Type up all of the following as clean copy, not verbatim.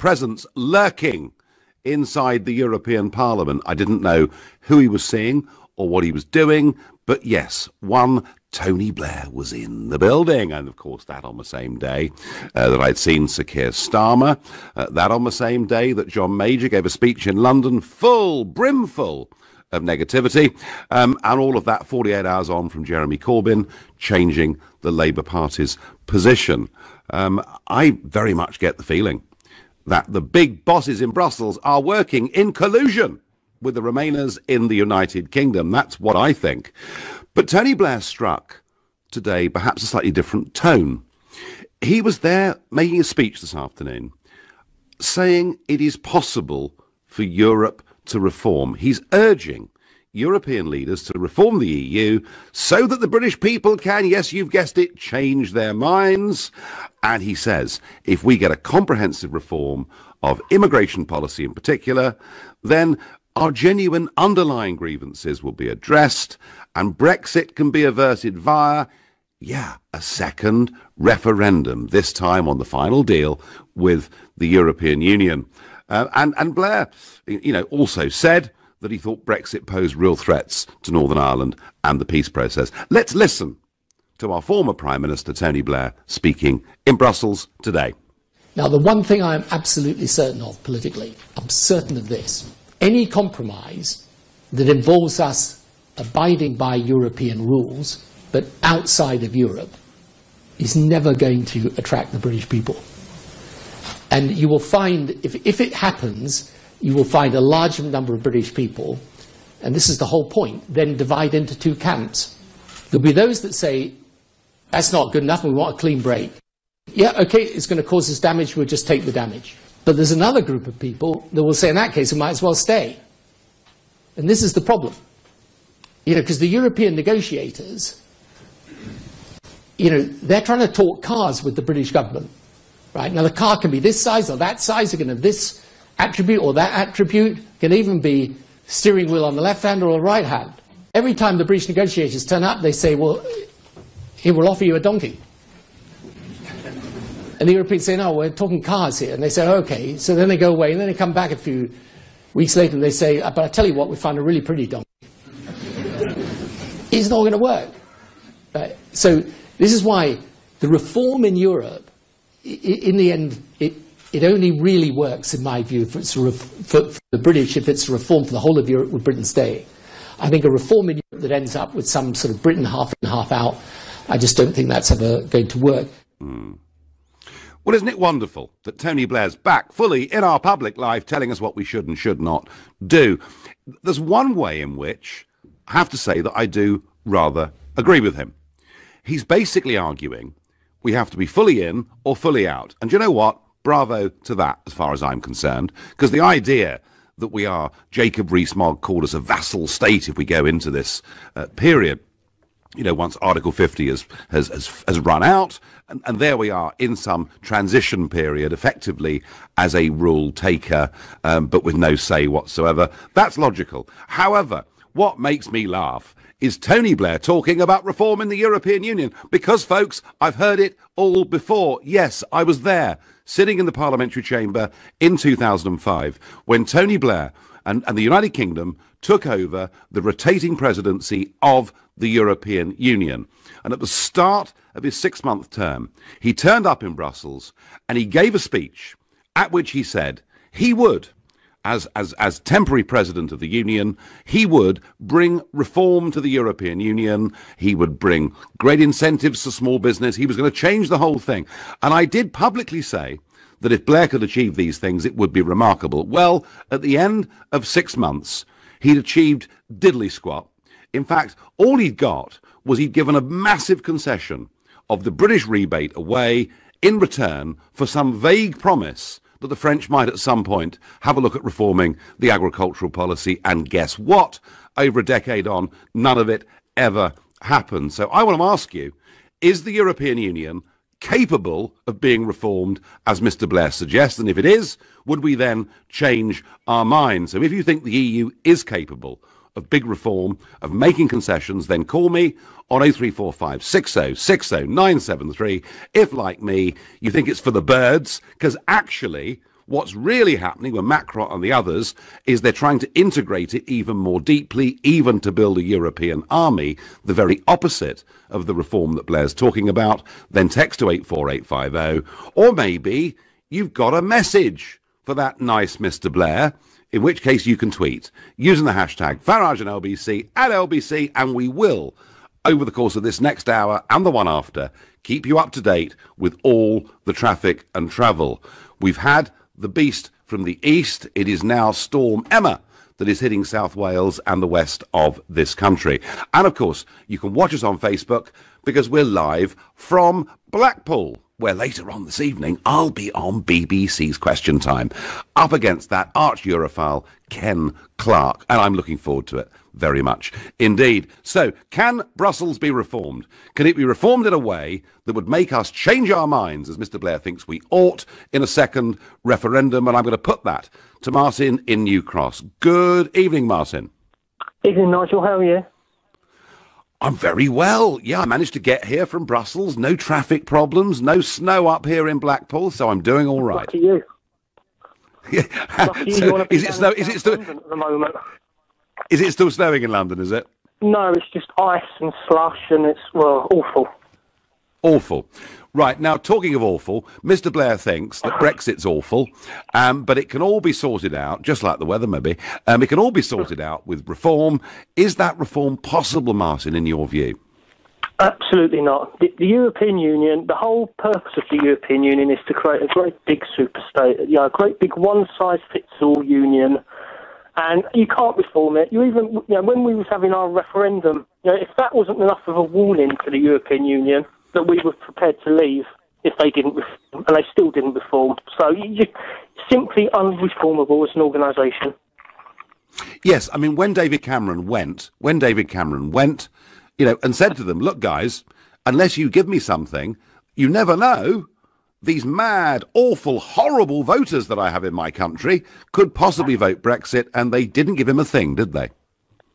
presence lurking inside the European Parliament. I didn't know who he was seeing or what he was doing, but yes, one Tony Blair was in the building, and of course that on the same day that I'd seen Sir Keir Starmer, that on the same day that John Major gave a speech in London brimful of negativity, and all of that 48 hours on from Jeremy Corbyn changing the Labour Party's position. I very much get the feeling that the big bosses in Brussels are working in collusion with the Remainers in the United Kingdom. That's what I think. But Tony Blair struck today perhaps a slightly different tone. He was there making a speech this afternoon saying it is possible for Europe to reform. He's urging European leaders to reform the EU so that the British people can, yes, you've guessed it, change their minds. And he says, if we get a comprehensive reform of immigration policy in particular, then our genuine underlying grievances will be addressed and Brexit can be averted via, a second referendum, this time on the final deal with the European Union. And Blair, also said that he thought Brexit posed real threats to Northern Ireland and the peace process. Let's listen to our former Prime Minister, Tony Blair, speaking in Brussels today. Now, the one thing I am absolutely certain of politically, I'm certain of this. Any compromise that involves us abiding by European rules, but outside of Europe, is never going to attract the British people. And you will find, if it happens, you will find a large number of British people, and this is the whole point, then divide into two camps. There'll be those that say, that's not good enough, and we want a clean break. Yeah, okay, it's going to cause us damage, we'll just take the damage. But there's another group of people that will say, in that case, we might as well stay. And this is the problem. Because the European negotiators, they're trying to talk cars with the British government. Right? Now, the car can be this size or that size, it can have this attribute or that attribute, it can even be steering wheel on the left hand or the right hand. Every time the British negotiators turn up, they say, well, here, we'll offer you a donkey. And the Europeans say, no, we're talking cars here. And they say, okay. So then they go away, and then they come back a few weeks later, and they say, but I tell you what, we found a really pretty donkey. It's not going to work. Right? So this is why the reform in Europe, in the end, it only really works, in my view, for the British, if it's a reform for the whole of Europe with Britain staying. I think a reform in Europe that ends up with some sort of Britain half in, half out, I just don't think that's ever going to work. Well, isn't it wonderful that Tony Blair's back fully in our public life telling us what we should and should not do? There's one way in which I have to say that I do rather agree with him. He's basically arguing we have to be fully in or fully out. And do you know what? Bravo to that, as far as I'm concerned, because the idea that we are, Jacob Rees-Mogg called us a vassal state if we go into this period, once Article 50 has run out, and there we are in some transition period, effectively as a rule taker, but with no say whatsoever. That's logical. However, what makes me laugh is Tony Blair talking about reform in the European Union, because, folks, I've heard it all before. Yes, I was there, sitting in the parliamentary chamber in 2005, when Tony Blair and the United Kingdom took over the rotating presidency of the European Union. And at the start of his 6-month term, he turned up in Brussels and he gave a speech at which he said he would, as temporary president of the Union, he would bring reform to the European Union. He would bring great incentives to small business. He was going to change the whole thing. And I did publicly say that if Blair could achieve these things, it would be remarkable. Well, at the end of 6 months, he'd achieved diddly squat. In fact, all he'd got was he'd given a massive concession of the British rebate away in return for some vague promise that the French might at some point have a look at reforming the agricultural policy. And guess what? Over a decade on, none of it ever happened. So I want to ask you, is the European Union capable of being reformed, as Mr. Blair suggests? And if it is, would we then change our minds? So if you think the EU is capable of big reform, of making concessions, then call me on 0345 60 60 973 if, like me, you think it's for the birds, because actually What's really happening with Macron and the others is they're trying to integrate it even more deeply, even to build a European army, the very opposite of the reform that Blair's talking about. Then text to 84850. Or maybe you've got a message for that nice Mr. Blair, in which case you can tweet using the hashtag Farage and LBC at LBC, and we will, over the course of this next hour and the one after, keep you up to date with all the traffic and travel. We've had the beast from the east. It is now Storm Emma that is hitting South Wales and the west of this country. And of course, you can watch us on Facebook because we're live from Blackpool, where later on this evening I'll be on BBC's Question Time up against that arch Europhile Ken Clarke, and I'm looking forward to it very much indeed. So, can Brussels be reformed? Can it be reformed in a way that would make us change our minds, as Mr. Blair thinks we ought, in a second referendum? And I'm going to put that to Martin in New Cross. Good evening, Martin. Evening, Nigel. How are you? I'm very well. Yeah, I managed to get here from Brussels. No traffic problems, no snow up here in Blackpool, so I'm doing all right. Lucky you. Yeah. You want to be is it snow? Is it still? London at the moment? Is it still snowing in London? Is it? No, it's just ice and slush, and it's awful. Awful. Right, now, talking of awful, Mr. Blair thinks that Brexit's awful, but it can all be sorted out, just like the weather maybe, it can all be sorted out with reform. Is that reform possible, Martin, in your view? Absolutely not. The European Union, the whole purpose of the European Union is to create a great big superstate, a great big one-size-fits-all union, and you can't reform it. You even, when we was having our referendum, if that wasn't enough of a warning to the European Union that we were prepared to leave if they didn't reform, and they still didn't reform. So you're simply unreformable as an organisation. Yes, I mean, when David Cameron went, and said to them, look, guys, unless you give me something, you never know, these mad, awful, horrible voters that I have in my country could possibly vote Brexit, and they didn't give him a thing, did they?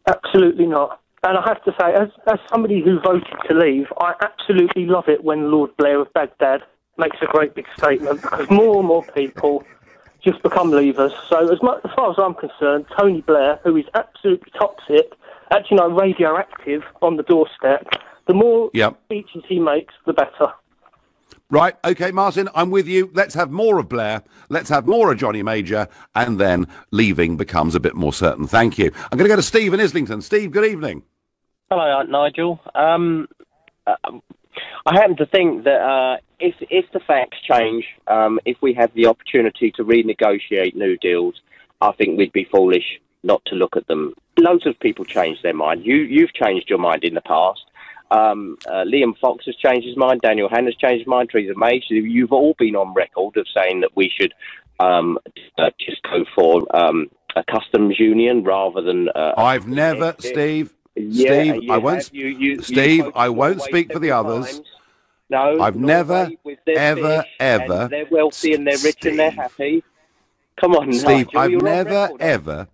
Absolutely not. And I have to say, as somebody who voted to leave, I absolutely love it when Lord Blair of Baghdad makes a great big statement, because more and more people just become leavers. So as far as I'm concerned, Tony Blair, who is absolutely toxic, actually radioactive on the doorstep, the more speeches he makes, the better. Right, OK, Martin, I'm with you. Let's have more of Blair. Let's have more of Johnny Major, and then leaving becomes a bit more certain. Thank you. I'm going to go to Steve in Islington. Steve, good evening. Hello, Nigel. I happen to think that if the facts change, if we have the opportunity to renegotiate new deals, I think we'd be foolish not to look at them. Loads of people change their mind. You've changed your mind in the past. Liam Fox has changed his mind. Daniel Hanna's changed his mind. Theresa May. So you've all been on record of saying that we should just go for a customs union rather than. I've never, Steve. Yeah, Steve, I won't. Steve, I won't speak for the others. No, I've never, ever. They're wealthy and they're rich and they're happy. Come on, Steve. Nigel,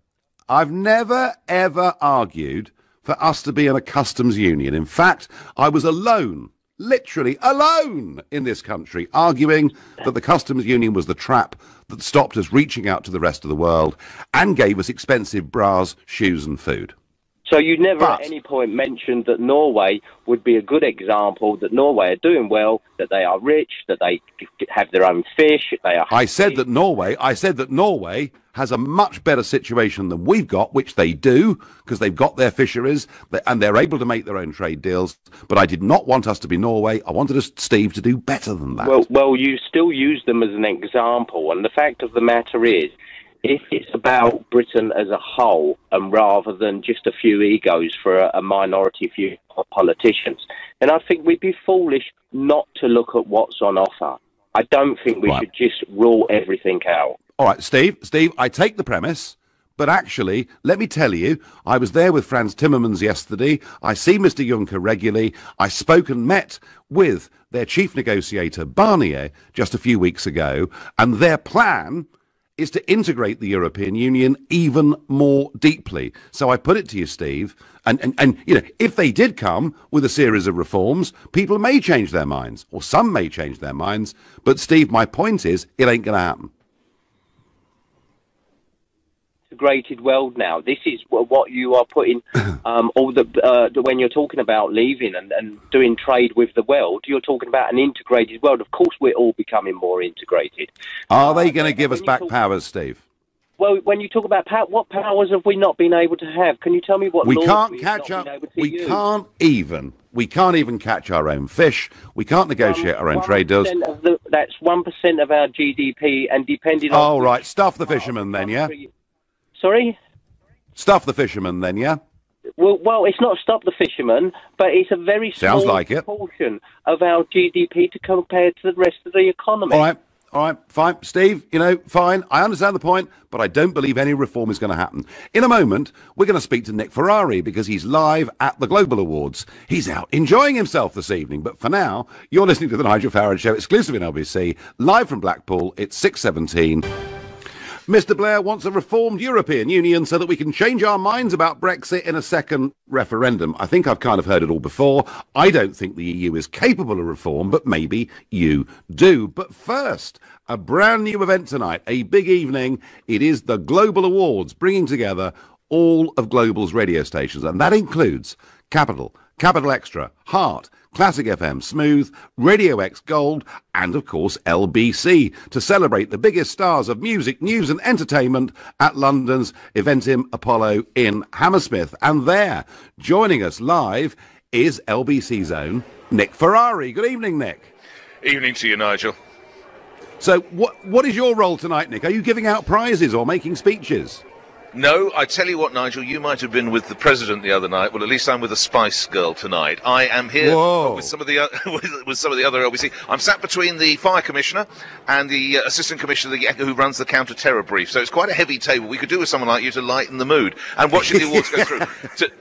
I've never, ever argued for us to be in a customs union. In fact, I was alone, literally alone in this country, arguing that the customs union was the trap that stopped us reaching out to the rest of the world and gave us expensive bras, shoes and food. So you never at any point mentioned that Norway would be a good example, that Norway are doing well, that they are rich, that they have their own fish, they are happy. I said that Norway has a much better situation than we've got, which they do, because they've got their fisheries, and they're able to make their own trade deals. But I did not want us to be Norway. I wanted us, Steve, to do better than that. Well, you still use them as an example, and the fact of the matter is, if it's about Britain as a whole, and rather than just a few egos for a minority few politicians, then I think we'd be foolish not to look at what's on offer. I don't think we should just rule everything out. All right, Steve, I take the premise, but actually, let me tell you, I was there with Franz Timmermans yesterday. I see Mr. Juncker regularly. I spoke and met with their chief negotiator, Barnier, just a few weeks ago, and their plan is to integrate the European Union even more deeply. So I put it to you, Steve, and if they did come with a series of reforms, people may change their minds, or some may change their minds. But, Steve, my point is, it ain't going to happen. integrated world now. This is what you are putting all when you're talking about leaving and doing trade with the world. You're talking about an integrated world. Of course, we're all becoming more integrated. Are they going to give us back powers, Steve? Well, when you talk about what powers have we not been able to have? Can you tell me what we laws can't we've catch not up? been able to We use? can't even catch our own fish. We can't negotiate our own trade deals. That's 1% of our GDP, and depending on. Oh, right. Stuff the fishermen then, yeah. Sorry. Stuff the fishermen then, yeah. Well, it's not stop the fishermen, but it's a very small portion of our GDP to compare to the rest of the economy. All right, fine. Steve, fine. I understand the point, but I don't believe any reform is going to happen. In a moment, we're going to speak to Nick Ferrari because he's live at the Global Awards. He's out enjoying himself this evening. But for now, you're listening to the Nigel Farage Show, exclusive in LBC, live from Blackpool. It's 6:17. Mr. Blair wants a reformed European Union so that we can change our minds about Brexit in a second referendum. I think I've kind of heard it all before. I don't think the EU is capable of reform, but maybe you do. But first, a brand new event tonight, a big evening. It is the Global Awards, bringing together all of Global's radio stations, and that includes Capital, Capital Extra, Heart, Classic FM, Smooth, Radio X Gold, and of course LBC, to celebrate the biggest stars of music, news and entertainment at London's Eventim Apollo in Hammersmith. And there, joining us live, is LBC's own Nick Ferrari. Good evening, Nick. Evening to you, Nigel. So what is your role tonight, Nick? Are you giving out prizes or making speeches? No, I tell you what, Nigel, you might have been with the President the other night. Well, at least I'm with a Spice Girl tonight. I am here with some of the other LBC. I'm sat between the Fire Commissioner and the Assistant Commissioner who runs the counter-terror brief. So it's quite a heavy table. We could do with someone like you to lighten the mood and watching the awards go through.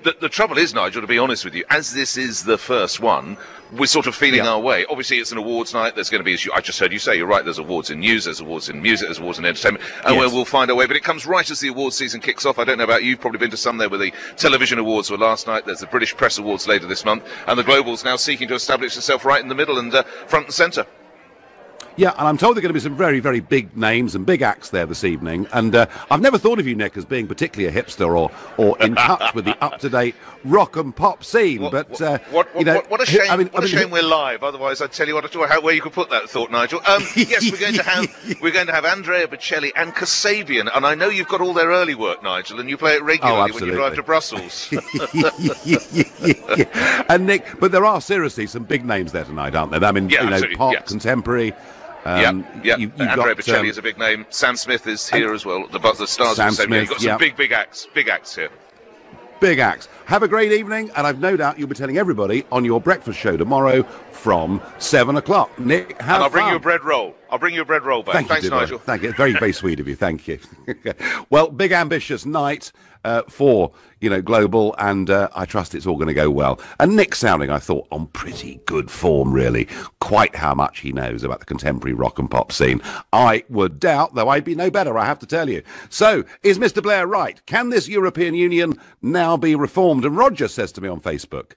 The trouble is, Nigel, to be honest with you, as this is the first one, we're sort of feeling our way. Obviously, it's an awards night. There's going to be, as I just heard you say, you're right, there's awards in news, there's awards in music, there's awards in entertainment, and we'll find our way. But it comes right as the awards season kicks off. I don't know about you, you've probably been to some there where the television awards were last night. There's the British Press Awards later this month, and the Global's now seeking to establish itself right in the middle and front and centre. Yeah, and I'm told there are going to be some very, very big names and big acts there this evening. And I've never thought of you, Nick, as being particularly a hipster or in touch with the up-to-date rock and pop scene. What a shame! What a shame we're live. Otherwise, I'd tell you where you could put that thought, Nigel. Yes, we're going to have Andrea Bocelli and Kasabian, and I know you've got all their early work, Nigel, and you play it regularly when you drive to Brussels. And Nick, but there are seriously some big names there tonight, aren't there? I mean, pop, contemporary. Andrea Bocelli is a big name. Sam Smith is here as well. The stars of Sam Smith. You've got some big acts here. Big acts. Have a great evening, and I've no doubt you'll be telling everybody on your breakfast show tomorrow from 7 o'clock. Nick, have fun. I'll bring you a bread roll. back. Thanks, Nigel. Thank you. Very, very sweet of you. Thank you. Well, big ambitious night for Global, and I trust it's all going to go well. And Nick sounding, I thought, on pretty good form, really. Quite how much he knows about the contemporary rock and pop scene. I would doubt, though I'd be no better, I have to tell you. So, is Mr. Blair right? Can this European Union now be reformed? And Roger says to me on Facebook,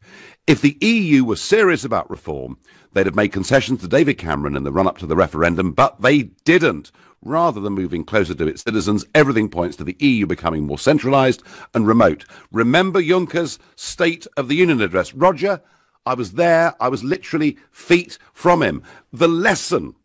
if the EU was serious about reform, they'd have made concessions to David Cameron in the run-up to the referendum, but they didn't. Rather than moving closer to its citizens, everything points to the EU becoming more centralised and remote. Remember Juncker's State of the Union address? Roger, I was there. I was literally feet from him. The lesson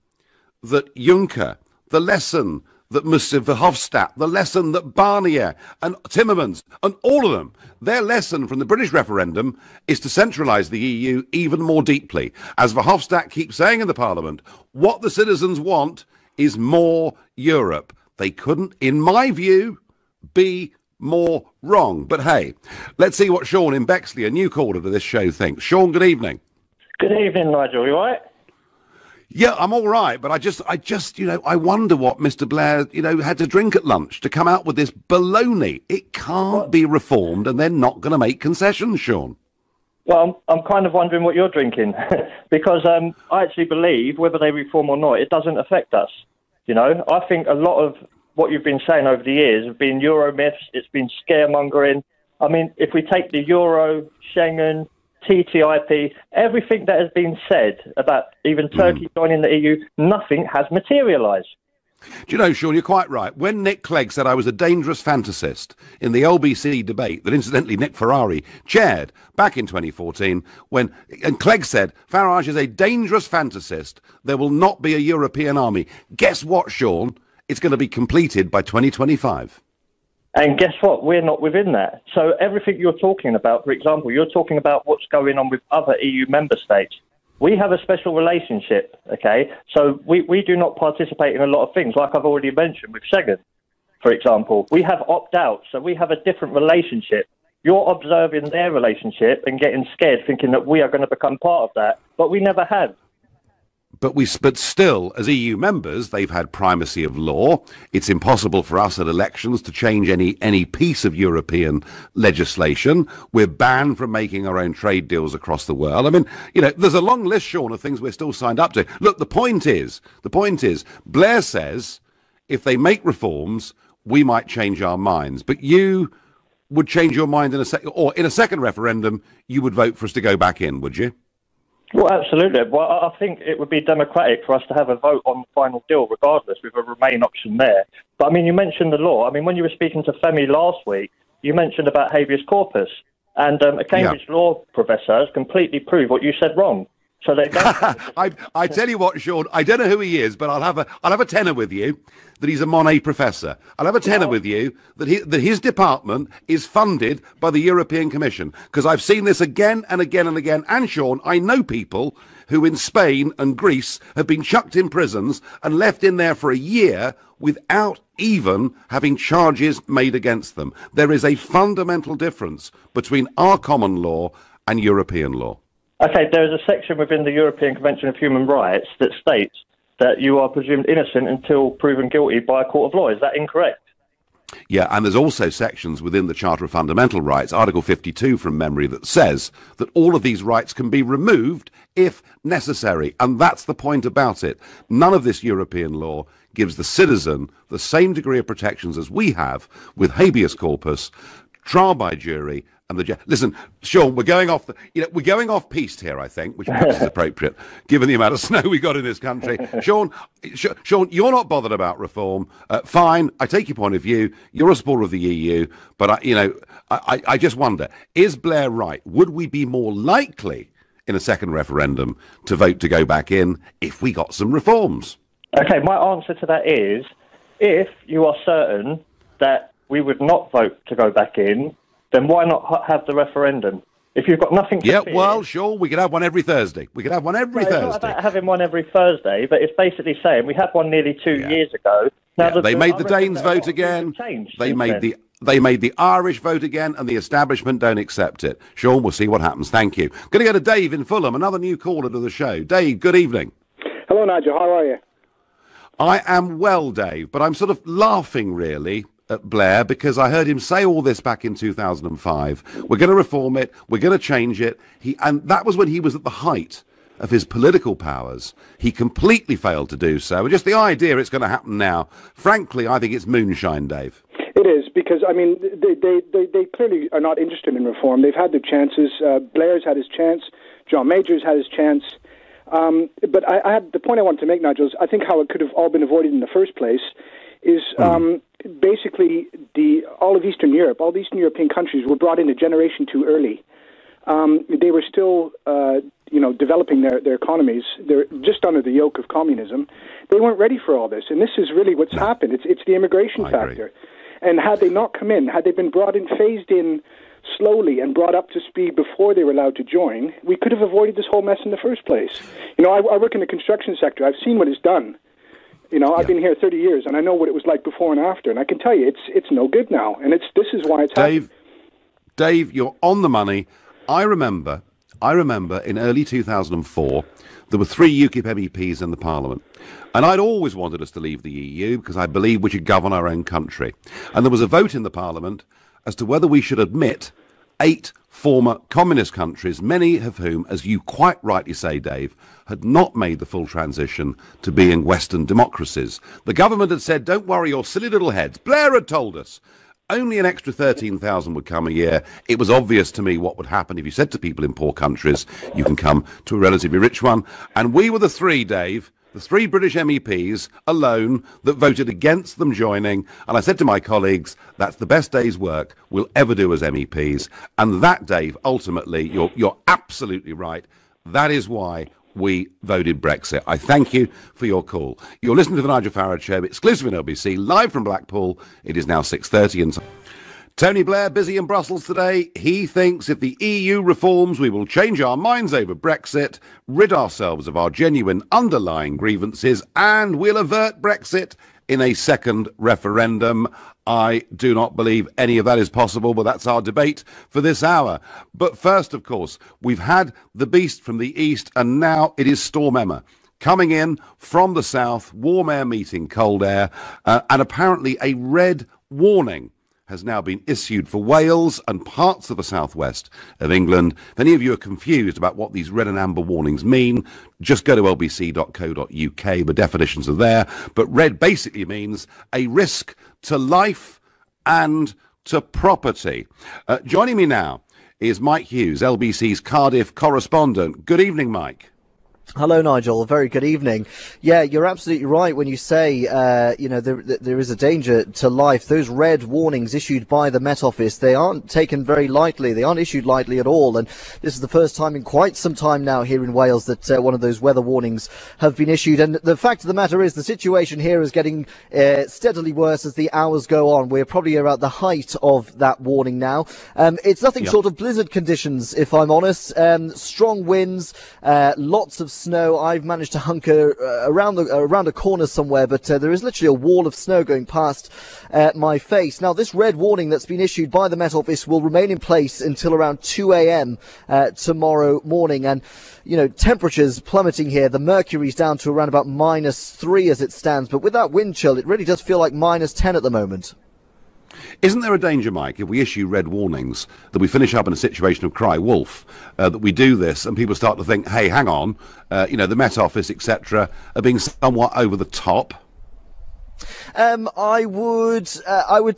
that Juncker, the lesson that Mr. Verhofstadt, the lesson that Barnier and Timmermans and all of them, their lesson from the British referendum is to centralise the EU even more deeply. As Verhofstadt keeps saying in the Parliament, what the citizens want is more Europe. They couldn't, in my view, be more wrong. But hey, let's see what Sean in Bexley, a new caller to this show, thinks. Sean, good evening. Good evening, Nigel. You all right? Yeah, I'm all right, but I just, I wonder what Mr. Blair, had to drink at lunch to come out with this baloney. It can't be reformed, and they're not going to make concessions, Sean. Well, I'm kind of wondering what you're drinking, because I actually believe, whether they reform or not, it doesn't affect us. I think a lot of what you've been saying over the years have been Euro myths, it's been scaremongering. I mean, if we take the Euro, Schengen, TTIP, everything that has been said about even Turkey joining the EU, nothing has materialised. Do you know, Sean, you're quite right. When Nick Clegg said I was a dangerous fantasist in the LBC debate that incidentally Nick Farage chaired back in 2014, and Clegg said Farage is a dangerous fantasist, there will not be a European army. Guess what, Sean? It's going to be completed by 2025. And guess what? We're not within that. So everything you're talking about, for example, you're talking about what's going on with other EU member states. We have a special relationship, okay? So we do not participate in a lot of things, like I've already mentioned with Schengen, for example. We have opt-out, so we have a different relationship. You're observing their relationship and getting scared, thinking that we are going to become part of that, but we never have. But still, as EU members, they've had primacy of law. It's impossible for us at elections to change any piece of European legislation. We're banned from making our own trade deals across the world. I mean, you know, there's a long list, Sean, of things we're still signed up to. Look, the point is, Blair says if they make reforms, we might change our minds. But you would change your mind in a second referendum, you would vote for us to go back in, would you? Well, absolutely. Well, I think it would be democratic for us to have a vote on the final deal regardless, with a Remain option there. But, I mean, you mentioned the law. I mean, when you were speaking to Femi last week, you mentioned about habeas corpus. And a Cambridge law professor has completely proved what you said wrong. So they don't. I tell you what, Sean, I don't know who he is, but I'll have a tenner with you that he's a Monet professor. I'll have a tenner with you that his department is funded by the European Commission, because I've seen this again and again and again. And Sean, I know people who in Spain and Greece have been chucked in prisons and left in there for a year without even having charges made against them. There is a fundamental difference between our common law and European law. Okay, there is a section within the European Convention of Human Rights that states that you are presumed innocent until proven guilty by a court of law. Is that incorrect? Yeah, and there's also sections within the Charter of Fundamental Rights, Article 52 from memory, that says that all of these rights can be removed if necessary. And that's the point about it. None of this European law gives the citizen the same degree of protections as we have with habeas corpus, trial by jury, and listen, Sean, we're going off piste here, I think, which perhaps is appropriate given the amount of snow we got in this country. Sean, you're not bothered about reform. Fine, I take your point of view. You're a supporter of the EU, but I just wonder: is Blair right? Would we be more likely in a second referendum to vote to go back in if we got some reforms? Okay, my answer to that is, if you are certain that we would not vote to go back in, then why not have the referendum? If you've got nothing to fear... well, sure, we could have one every Thursday. Thursday. It's not about having one every Thursday, but it's basically saying we had one nearly 2 years ago. Now, they made the Danes vote again. They made the Irish vote again, and the establishment don't accept it. Sean, we'll see what happens. Thank you. Going to go to Dave in Fulham, another new caller to the show. Dave, good evening. Hello, Nigel. How are you? I am well, Dave, but I'm sort of laughing, really, at Blair, because I heard him say all this back in 2005. We're going to reform it. We're going to change it. And that was when he was at the height of his political powers. He completely failed to do so. And just the idea it's going to happen now, frankly, I think it's moonshine, Dave. It is, because, I mean, they clearly are not interested in reform. They've had their chances. Blair's had his chance. John Major's had his chance. But I had the point I wanted to make, Nigel, is I think how it could have all been avoided in the first place is basically all of Eastern Europe, all the Eastern European countries were brought in a generation too early. They were still, developing their economies. They're just under the yoke of communism. They weren't ready for all this, and this is really what's happened. It's the immigration factor. And had they not come in, had they been brought in, phased in slowly and brought up to speed before they were allowed to join, we could have avoided this whole mess in the first place. You know, I work in the construction sector. I've seen what it's done. You know, I've been here 30 years, and I know what it was like before and after. And I can tell you, it's no good now. And this is why it's happening. Dave, you're on the money. I remember in early 2004, there were 3 UKIP MEPs in the Parliament. And I'd always wanted us to leave the EU because I believed we should govern our own country. And there was a vote in the Parliament as to whether we should admit 8 former communist countries, many of whom, as you quite rightly say, Dave, had not made the full transition to being Western democracies. The government had said, don't worry your silly little heads. Blair had told us only an extra 13,000 would come a year. It was obvious to me what would happen if you said to people in poor countries, you can come to a relatively rich one. And we were the 3, Dave, the 3 British MEPs alone that voted against them joining. And I said to my colleagues, that's the best day's work we'll ever do as MEPs. And that, Dave, ultimately, you're absolutely right. That is why we voted Brexit. I thank you for your call. You're listening to the Nigel Farage Show, exclusive on LBC, live from Blackpool. It is now 6:30 and Tony Blair busy in Brussels today. He thinks if the EU reforms, we will change our minds over Brexit, rid ourselves of our genuine underlying grievances, and we'll avert Brexit in a second referendum. I do not believe any of that is possible, but that's our debate for this hour. But first, of course, we've had the beast from the east, and now it is Storm Emma. Coming in from the south, warm air meeting cold air, and apparently a red warning has now been issued for Wales and parts of the southwest of England. If any of you are confused about what these red and amber warnings mean, just go to lbc.co.uk. The definitions are there. But red basically means a risk to life and to property. Joining me now is Mike Hughes, LBC's Cardiff correspondent. Good evening, Mike. Hello, Nigel. Very good evening. Yeah, you're absolutely right when you say, there is a danger to life. Those red warnings issued by the Met Office, they aren't taken very lightly. They aren't issued lightly at all. And this is the first time in quite some time now here in Wales that one of those weather warnings have been issued. And the fact of the matter is the situation here is getting steadily worse as the hours go on. We're probably at the height of that warning now. It's nothing short of blizzard conditions, if I'm honest. Strong winds, lots of snow. I've managed to hunker around a corner somewhere, but there is literally a wall of snow going past my face. Now, this red warning that's been issued by the Met Office will remain in place until around 2 a.m. Tomorrow morning, and temperatures plummeting here. The mercury's down to around about -3 as it stands, but with that wind chill, it really does feel like -10 at the moment. Isn't there a danger, Mike, if we issue red warnings, that we finish up in a situation of cry wolf, that we do this and people start to think, hey, hang on, the Met Office, etc., are being somewhat over the top? I would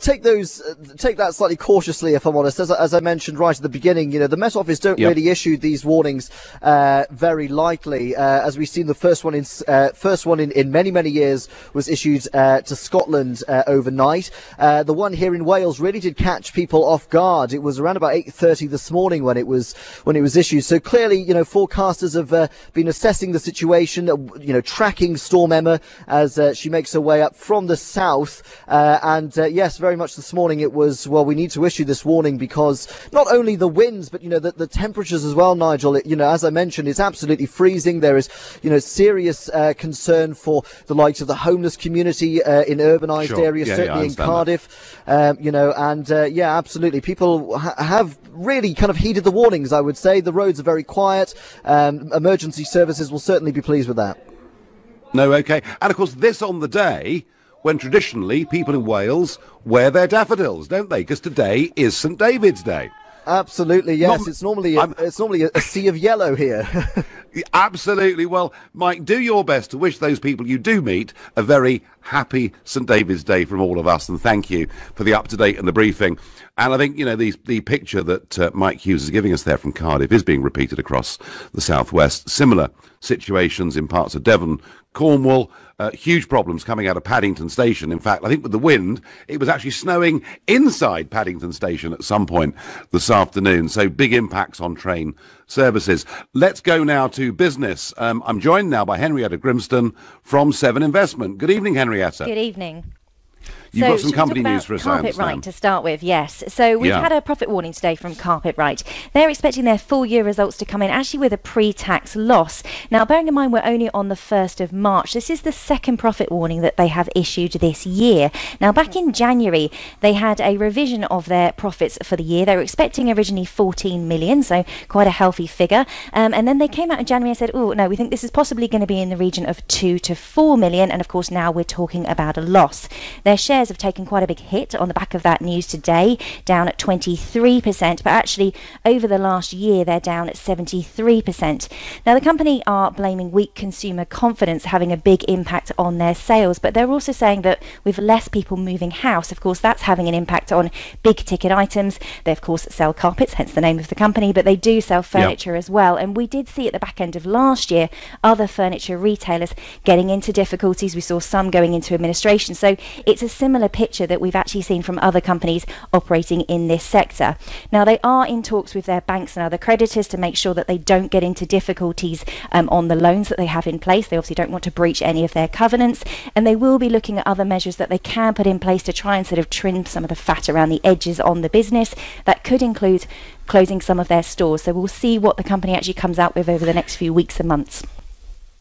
take that slightly cautiously, if I'm honest. As I mentioned right at the beginning, the Met Office don't really issue these warnings very lightly. As we've seen, the first one in many years was issued to Scotland overnight. The one here in Wales really did catch people off guard. It was around about 8:30 this morning when it was issued. So clearly, forecasters have been assessing the situation, tracking Storm Emma as she makes her way up from the south, and yes, very much this morning it was, well, we need to issue this warning because not only the winds, but the temperatures as well, Nigel. As I mentioned, it's absolutely freezing. There is serious concern for the likes of the homeless community in urbanised areas, certainly in Cardiff. Absolutely, people have really kind of heeded the warnings. I would say the roads are very quiet. Emergency services will certainly be pleased with that. No, okay. And of course, this on the day when traditionally people in Wales wear their daffodils, don't they? Because today is St David's Day. Absolutely, yes. It's normally a sea of yellow here. Absolutely. Well, Mike, do your best to wish those people you do meet a very happy St David's Day from all of us, and thank you for the up-to-date and the briefing. And I think, the picture that Mike Hughes is giving us there from Cardiff is being repeated across the southwest. Similar situations in parts of Devon, Cornwall, huge problems coming out of Paddington Station. In fact, I think with the wind, it was actually snowing inside Paddington Station at some point this afternoon. So big impacts on train services. Let's go now to business. I'm joined now by Henrietta Grimston from Seven Investment. Good evening, Henrietta. Good evening. You've got some company news for us, Carpetright to start with, yes. So we've had a profit warning today from Carpetright. They're expecting their full-year results to come in actually with a pre-tax loss. Now, bearing in mind we're only on the 1st of March, this is the second profit warning that they have issued this year. Now, back in January, they had a revision of their profits for the year. They were expecting originally 14 million, so quite a healthy figure. And then they came out in January and said, oh, no, we think this is possibly going to be in the region of 2 to 4 million. And, of course, now we're talking about a loss. Their shares shares have taken quite a big hit on the back of that news today, down at 23%, but actually over the last year they're down at 73%. Now the company are blaming weak consumer confidence having a big impact on their sales, but they're also saying that with less people moving house, of course that's having an impact on big ticket items. They of course sell carpets, hence the name of the company, but they do sell furniture as well. And we did see at the back end of last year other furniture retailers getting into difficulties. We saw some going into administration. So it's a similar picture that we've actually seen from other companies operating in this sector. Now they are in talks with their banks and other creditors to make sure that they don't get into difficulties on the loans that they have in place. They obviously don't want to breach any of their covenants, and they will be looking at other measures that they can put in place to try and sort of trim some of the fat around the edges on the business. That could include closing some of their stores. So we'll see what the company actually comes out with over the next few weeks and months.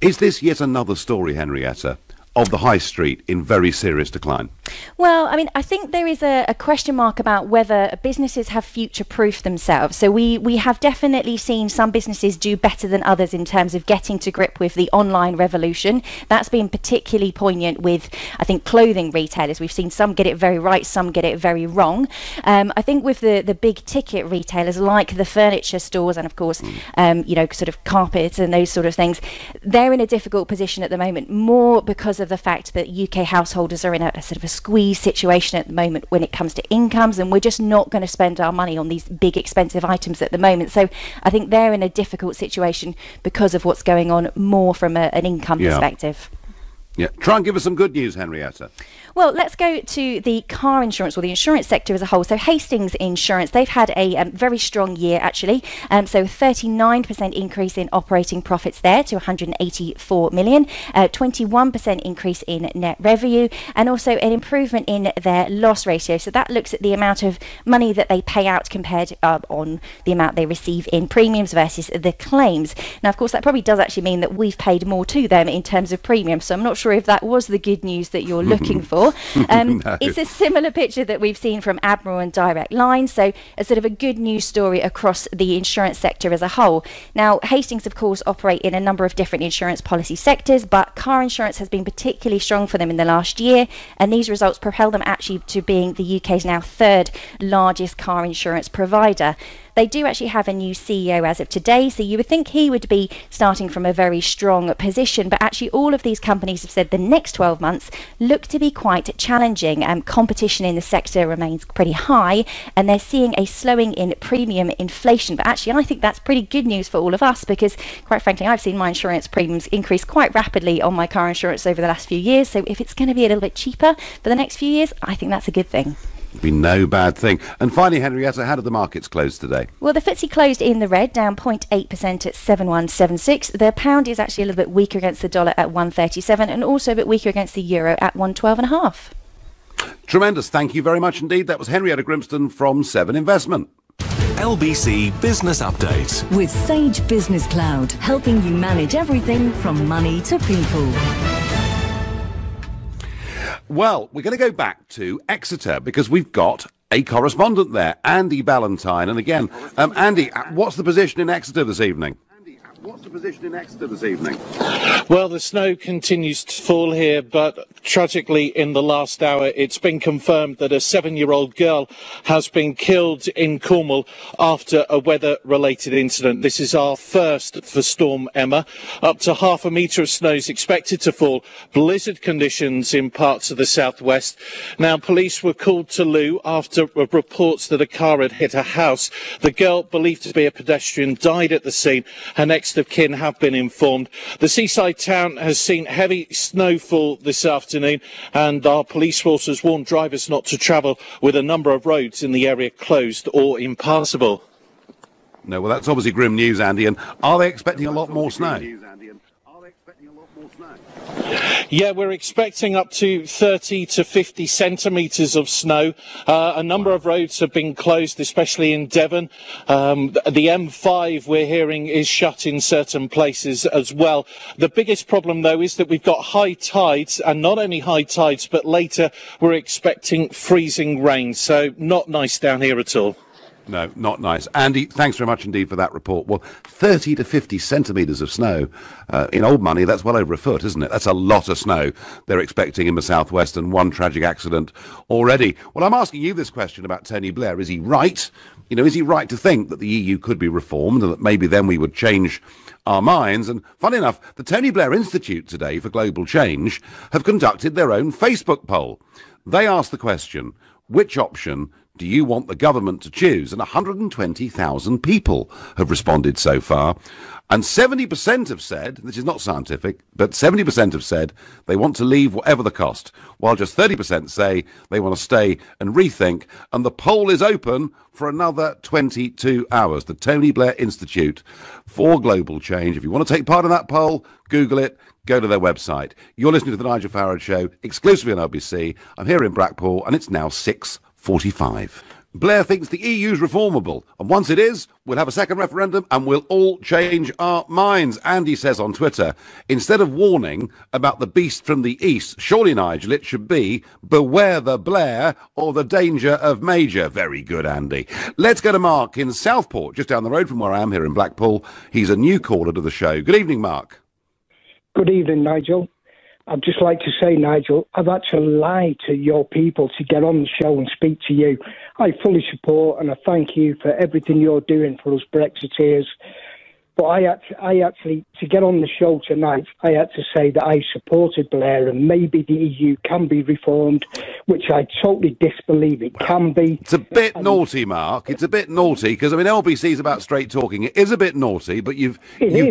Is this yet another story, Henrietta, of the high street in very serious decline? Well, I mean, I think there is a question mark about whether businesses have future-proofed themselves. So we have definitely seen some businesses do better than others in terms of getting to grip with the online revolution. That's been particularly poignant with, I think, clothing retailers. We've seen some get it very right, some get it very wrong. I think with the big-ticket retailers like the furniture stores and, of course, sort of carpets and those sort of things, they're in a difficult position at the moment, more because of the fact that UK householders are in a sort of a squeeze situation at the moment when it comes to incomes, and we're just not going to spend our money on these big expensive items at the moment. So I think they're in a difficult situation because of what's going on more from an income perspective. Yeah, try and give us some good news, Henrietta. Well, let's go to the car insurance, or the insurance sector as a whole. So Hastings Insurance, they've had a very strong year, actually. So 39% increase in operating profits there to 184 million, 21% increase in net revenue, and also an improvement in their loss ratio. So that looks at the amount of money that they pay out compared on the amount they receive in premiums versus the claims. Now, of course, that probably does actually mean that we've paid more to them in terms of premiums. So I'm not sure if that was the good news that you're looking for. No. It's a similar picture that we've seen from Admiral and Direct Line, so a sort of a good news story across the insurance sector as a whole. Now, Hastings, of course, operate in a number of different insurance policy sectors, but car insurance has been particularly strong for them in the last year, and these results propel them actually to being the UK's now third largest car insurance provider. They do actually have a new CEO as of today, so you would think he would be starting from a very strong position, but actually all of these companies have said the next 12 months look to be quite challenging. Competition in the sector remains pretty high, and they're seeing a slowing in premium inflation. But actually I think that's pretty good news for all of us, because quite frankly I've seen my insurance premiums increase quite rapidly on my car insurance over the last few years, so if it's going to be a little bit cheaper for the next few years, I think that's a good thing. Be no bad thing. And finally, Henrietta, how did the markets close today? Well, the FTSE closed in the red, down 0.8% at 7176. The pound is actually a little bit weaker against the dollar at 137, and also a bit weaker against the euro at 112.5. Tremendous. Thank you very much indeed. That was Henrietta Grimston from Seven Investment. LBC Business Update with Sage Business Cloud, helping you manage everything from money to people. Well, we're going to go back to Exeter because we've got a correspondent there, Andy Ballantyne. And again, Andy, what's the position in Exeter this evening? Well, the snow continues to fall here, but tragically in the last hour it's been confirmed that a 7-year-old girl has been killed in Cornwall after a weather-related incident. This is our first for Storm Emma. Up to half a metre of snow is expected to fall. Blizzard conditions in parts of the southwest. Now, police were called to Loo after reports that a car had hit a house. The girl, believed to be a pedestrian, died at the scene. Her next of kin have been informed. The seaside town has seen heavy snowfall this afternoon, and our police force has warned drivers not to travel with a number of roads in the area closed or impassable. No, well, that's obviously grim news, Andy. And are they expecting a lot more snow? Yeah, we're expecting up to 30 to 50 centimetres of snow. A number of roads have been closed, especially in Devon. The M5, we're hearing, is shut in certain places as well. The biggest problem, though, is that we've got high tides, and not only high tides, but later we're expecting freezing rain. So not nice down here at all. No, not nice. Andy, thanks very much indeed for that report. Well, 30 to 50 centimetres of snow. In old money, that's well over a foot, isn't it? That's a lot of snow they're expecting in the southwest, and one tragic accident already. Well, I'm asking you this question about Tony Blair. Is he right? You know, is he right to think that the EU could be reformed and that maybe then we would change our minds? And funny enough, the Tony Blair Institute today for Global Change have conducted their own Facebook poll. They asked the question, which option do you want the government to choose? And 120,000 people have responded so far. And 70% have said, this is not scientific, but 70% have said they want to leave whatever the cost, while just 30% say they want to stay and rethink. And the poll is open for another 22 hours. The Tony Blair Institute for Global Change. If you want to take part in that poll, Google it. Go to their website. You're listening to the Nigel Farage Show, exclusively on LBC. I'm here in Blackpool, and it's now 6:45. Blair thinks the EU's reformable, and once it is, we'll have a second referendum and we'll all change our minds. Andy says on Twitter, instead of warning about the beast from the east, surely, Nigel, it should be beware the Blair or the danger of Major. Very good, Andy. Let's go to Mark in Southport, just down the road from where I am here in Blackpool. He's a new caller to the show. Good evening, Mark. Good evening, Nigel. I'd just like to say, Nigel, I've had to lie to your people to get on the show and speak to you. I fully support and I thank you for everything you're doing for us Brexiteers. But I actually, to get on the show tonight, I had to say that I supported Blair and maybe the EU can be reformed, which I totally disbelieve it can be. It's a bit naughty, Mark. It's a bit naughty because, I mean, LBC is about straight talking. It is a bit naughty, but you've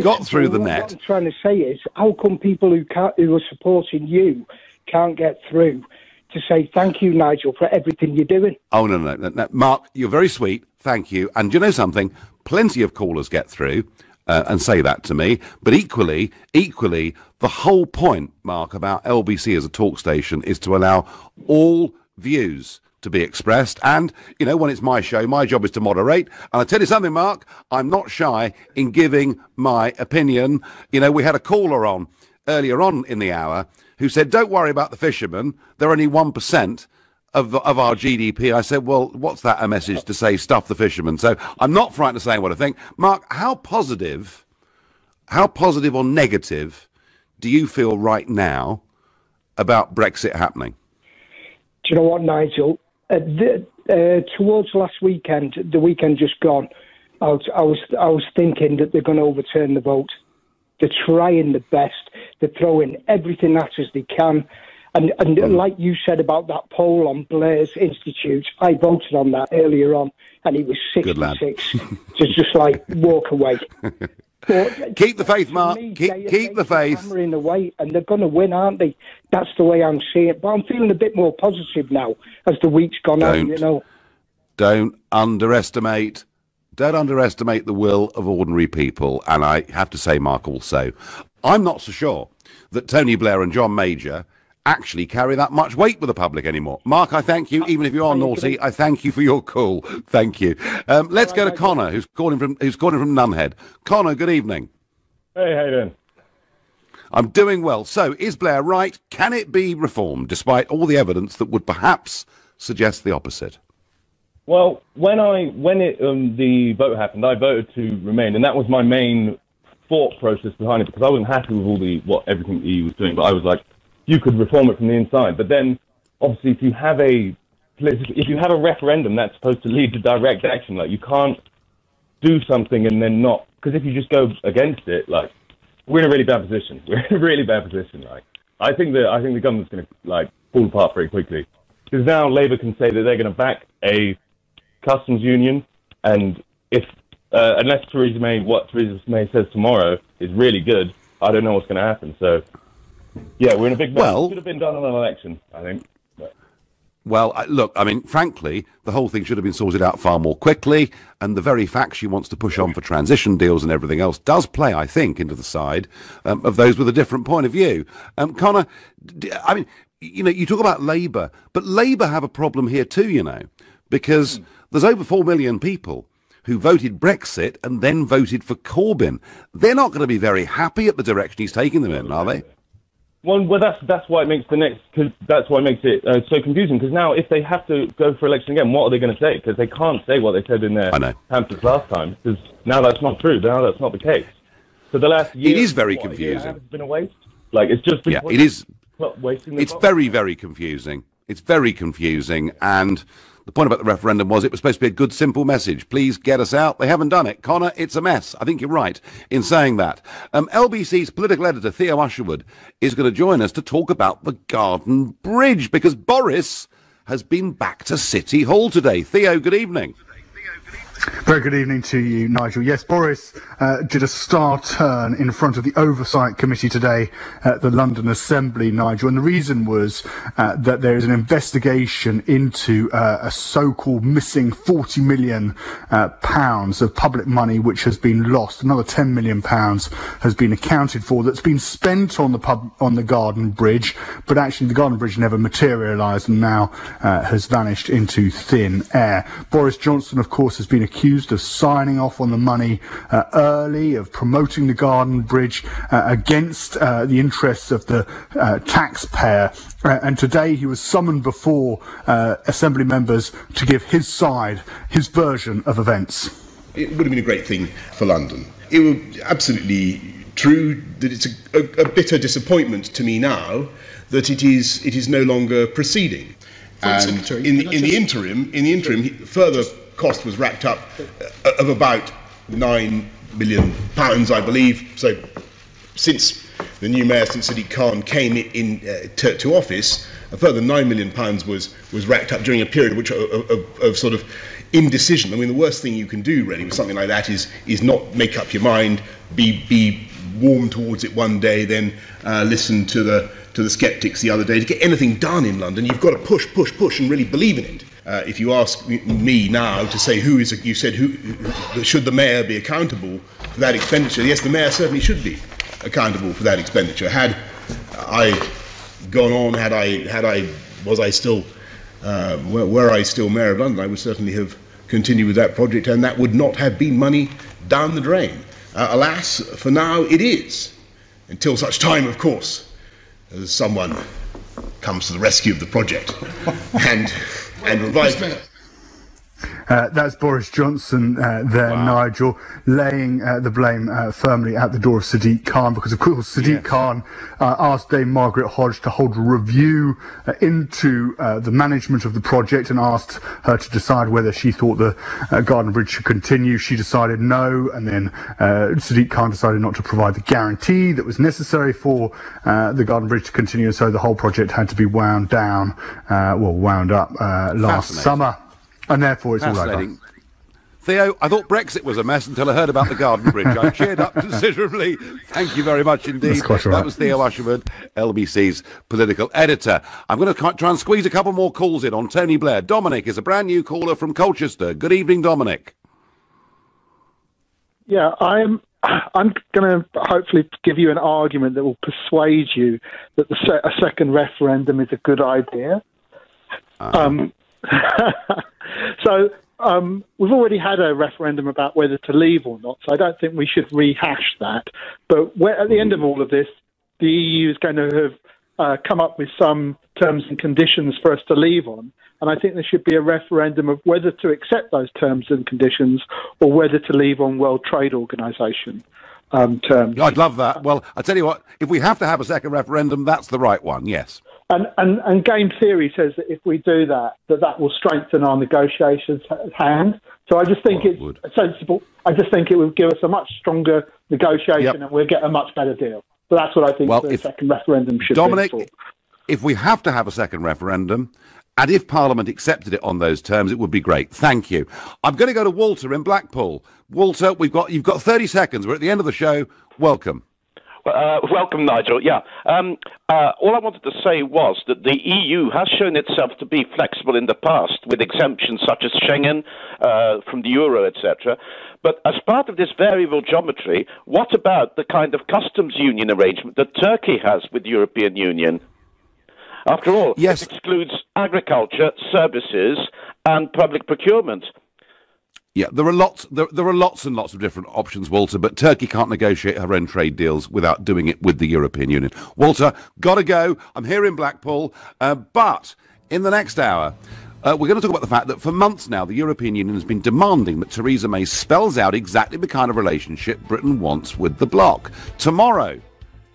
got through the net. What I'm trying to say is, how come people who are supporting you can't get through to say thank you, Nigel, for everything you're doing? Oh, no. Mark, you're very sweet. Thank you. And do you know something? Plenty of callers get through. And say that to me. But equally, the whole point, Mark, about LBC as a talk station is to allow all views to be expressed. And, you know, when it's my show, my job is to moderate. And I tell you something, Mark, I'm not shy in giving my opinion. You know, we had a caller on earlier on in the hour who said, don't worry about the fishermen. They're only 1% of our GDP. I said, well, what's that a message to say stuff the fishermen? So I'm not frightened of saying what I think. Mark, how positive or negative do you feel right now about Brexit happening? Do you know what, Nigel? Towards last weekend, the weekend just gone, I was thinking that they're going to overturn the vote. They're trying the best. They're throwing everything at us they can. And like you said about that poll on Blair's Institute, I voted on that earlier on, and it was 66 to just like walk away. But keep the faith, Mark. Keep the faith. Hammering away, and they're going to win, aren't they? That's the way I'm seeing it. But I'm feeling a bit more positive now as the week's gone on. You know. Don't underestimate the will of ordinary people. And I have to say, Mark, also, I'm not so sure that Tony Blair and John Major actually carry that much weight with the public anymore. Mark, I thank you. Even if you are naughty, I thank you for your call. Thank you. Let's go to Connor, who's calling from Nunhead. Connor, good evening. Hey, how you doing? I'm doing well. So, is Blair right? Can it be reformed, despite all the evidence that would perhaps suggest the opposite? Well, when the vote happened, I voted to remain, and that was my main thought process behind it, because I wasn't happy with everything the EU was doing, but I was like, you could reform it from the inside. But then, obviously, if you have a referendum, that's supposed to lead to direct action. Like, you can't do something and then not, because if you just go against it, like, we're in a really bad position. We're in a really bad position. Like, I think the government's going to fall apart very quickly, because now Labour can say that they're going to back a customs union, and if unless what Theresa May says tomorrow is really good, I don't know what's going to happen. So. Yeah, we're in a big mess. Well, it should have been done on an election, I think. Well, look, I mean, frankly, the whole thing should have been sorted out far more quickly, and the very fact she wants to push on for transition deals and everything else does play, I think, into the side of those with a different point of view. Connor, I mean, you know, you talk about Labour, but Labour have a problem here too, you know, because there's over 4 million people who voted Brexit and then voted for Corbyn. They're not going to be very happy at the direction he's taking them in, are they? Well, that's why it makes it so confusing. Because now, if they have to go for election again, what are they going to say? Because they can't say what they said in their pamphlets last time. Because now that's not true. Now that's not the case. So the last year, it is very confusing. It's been a waste. Like it's just been it is. Wasting. It's very, very confusing. It's very confusing, and the point about the referendum was it was supposed to be a good, simple message. Please get us out. They haven't done it. Connor, it's a mess. I think you're right in saying that. LBC's political editor, Theo Usherwood, is going to join us to talk about the Garden Bridge, because Boris has been back to City Hall today. Theo, good evening. Very good evening to you, Nigel. Yes, Boris did a star turn in front of the Oversight Committee today at the London Assembly, Nigel, and the reason was that there is an investigation into a so-called missing £40 million of public money which has been lost. Another £10 million has been accounted for that's been spent on the Garden Bridge, but actually the Garden Bridge never materialised and now has vanished into thin air. Boris Johnson, of course, has been accused of signing off on the money early, of promoting the Garden Bridge against the interests of the taxpayer. And today he was summoned before Assembly members to give his side, his version of events. It would have been a great thing for London. It was absolutely true that it's a bitter disappointment to me now that it is no longer proceeding. And in the interim, further cost was racked up of about £9 million, I believe. So, since the new mayor, since Sadiq Khan came in to office, a further £9 million was racked up during a period of sort of indecision. I mean, the worst thing you can do really with something like that is not make up your mind, be warm towards it one day, then listen to the sceptics the other day. To get anything done in London, you've got to push and really believe in it. If you ask me now to say who should the mayor be accountable for that expenditure? Yes, the mayor certainly should be accountable for that expenditure. Had I gone on, were I still mayor of London, I would certainly have continued with that project, and that would not have been money down the drain. Alas, for now it is, until such time, of course, as someone comes to the rescue of the project and revives it. That's Boris Johnson Nigel, laying the blame firmly at the door of Sadiq Khan, because of course Sadiq Khan asked Dame Margaret Hodge to hold a review into the management of the project and asked her to decide whether she thought the Garden Bridge should continue. She decided no, and then Sadiq Khan decided not to provide the guarantee that was necessary for the Garden Bridge to continue, and so the whole project had to be wound up last summer. And therefore it's all over. Theo, I thought Brexit was a mess until I heard about the Garden Bridge. I cheered up considerably. Thank you very much indeed. That's quite all right. That was Theo Usherwood, LBC's political editor. I'm going to try and squeeze a couple more calls in on Tony Blair. Dominic is a brand new caller from Colchester. Good evening, Dominic. Yeah, I'm going to hopefully give you an argument that will persuade you that a second referendum is a good idea. So we've already had a referendum about whether to leave or not, so I don't think we should rehash that. But at the end of all of this, the EU is going to have come up with some terms and conditions for us to leave on, and I think there should be a referendum of whether to accept those terms and conditions or whether to leave on World Trade Organization terms. I'd love that. Well, I tell you what, if we have to have a second referendum, that's the right one, yes. And game theory says that if we do that will strengthen our negotiations hand. So I just think it's sensible. I just think it would give us a much stronger negotiation and we'll get a much better deal. So that's what I think the second referendum should be for. If we have to have a second referendum, and if Parliament accepted it on those terms, it would be great. Thank you. I'm going to go to Walter in Blackpool. Walter, you've got 30 seconds. We're at the end of the show. Welcome. Welcome, Nigel. Yeah. All I wanted to say was that the EU has shown itself to be flexible in the past with exemptions such as Schengen, from the euro, etc. But as part of this variable geometry, what about the kind of customs union arrangement that Turkey has with the European Union? After all, it excludes agriculture, services, and public procurement. Yeah, there are lots and lots of different options, Walter, but Turkey can't negotiate her own trade deals without doing it with the European Union. Walter, gotta go. I'm here in Blackpool, but in the next hour, we're going to talk about the fact that for months now, the European Union has been demanding that Theresa May spells out exactly the kind of relationship Britain wants with the bloc. Tomorrow,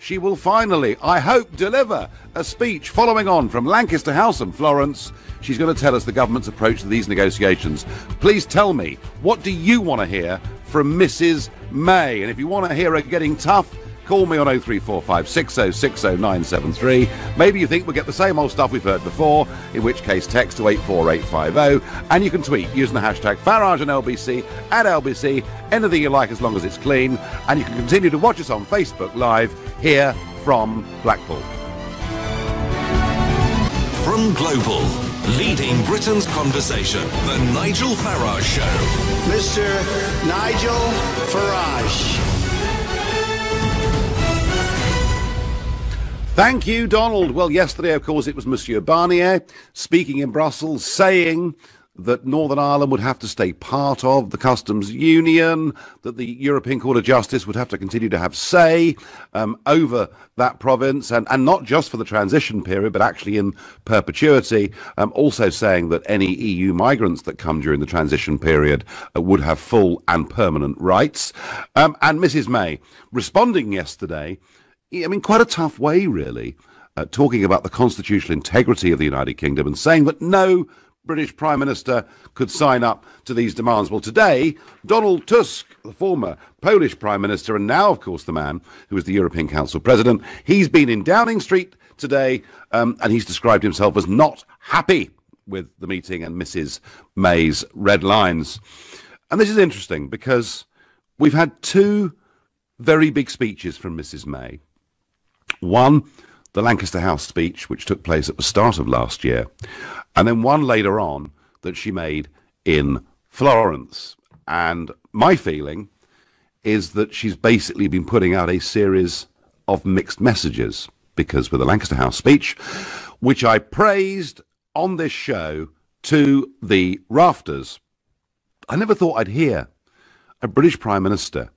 she will finally, I hope, deliver a speech following on from Lancaster House and Florence. She's going to tell us the government's approach to these negotiations. Please tell me, what do you want to hear from Mrs. May? And if you want to hear her getting tough, call me on 0345 6060 973. Maybe you think we'll get the same old stuff we've heard before, in which case text to 84850, and you can tweet using the hashtag Farage and LBC at LBC, anything you like as long as it's clean, and you can continue to watch us on Facebook Live here from Blackpool. From Global, leading Britain's conversation, the Nigel Farage Show. Mr. Nigel Farage. Thank you, Donald. Well, yesterday, of course, it was Monsieur Barnier speaking in Brussels, saying that Northern Ireland would have to stay part of the customs union, that the European Court of Justice would have to continue to have say over that province, and not just for the transition period, but actually in perpetuity, also saying that any EU migrants that come during the transition period would have full and permanent rights. And Mrs. May, responding yesterday, I mean, quite a tough way, really, talking about the constitutional integrity of the United Kingdom and saying that no British Prime Minister could sign up to these demands. Well, today, Donald Tusk, the former Polish Prime Minister, and now, of course, the man who is the European Council President, he's been in Downing Street today, and he's described himself as not happy with the meeting and Mrs. May's red lines. And this is interesting because we've had two very big speeches from Mrs. May. One, the Lancaster House speech, which took place at the start of last year, and then one later on that she made in Florence. And my feeling is that she's basically been putting out a series of mixed messages, because with the Lancaster House speech, which I praised on this show to the rafters, I never thought I'd hear a British Prime Minister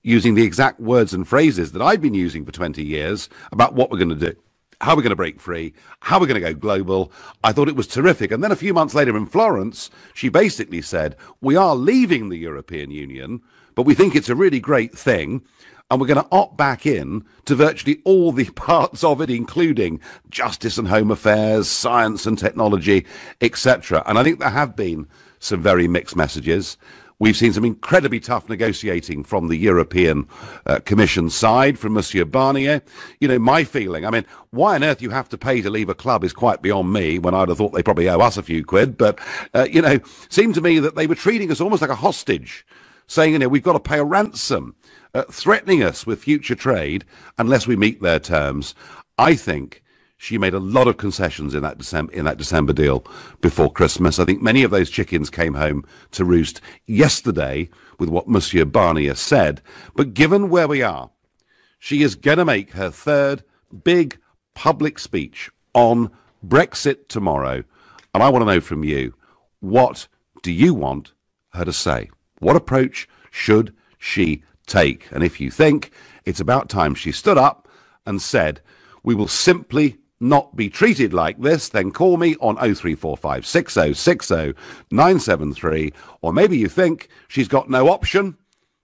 using the exact words and phrases that I've been using for 20 years about what we're going to do, how we're going to break free, how we're going to go global. I thought it was terrific. And then a few months later in Florence, she basically said, we are leaving the European Union, but we think it's a really great thing, and we're going to opt back in to virtually all the parts of it, including justice and home affairs, science and technology, etc. And I think there have been some very mixed messages. We've seen some incredibly tough negotiating from the European Commission side, from Monsieur Barnier. You know, my feeling, I mean, why on earth you have to pay to leave a club is quite beyond me, when I'd have thought they probably owe us a few quid. But, you know, seemed to me that they were treating us almost like a hostage, saying, you know, we've got to pay a ransom, threatening us with future trade unless we meet their terms. I think she made a lot of concessions in that December deal before Christmas. I think many of those chickens came home to roost yesterday with what Monsieur Barnier said. But given where we are, she is going to make her third big public speech on Brexit tomorrow. And I want to know from you, what do you want her to say? What approach should she take? And if you think it's about time she stood up and said, we will simply not be treated like this, then call me on 0345 6060 973. Or maybe you think she's got no option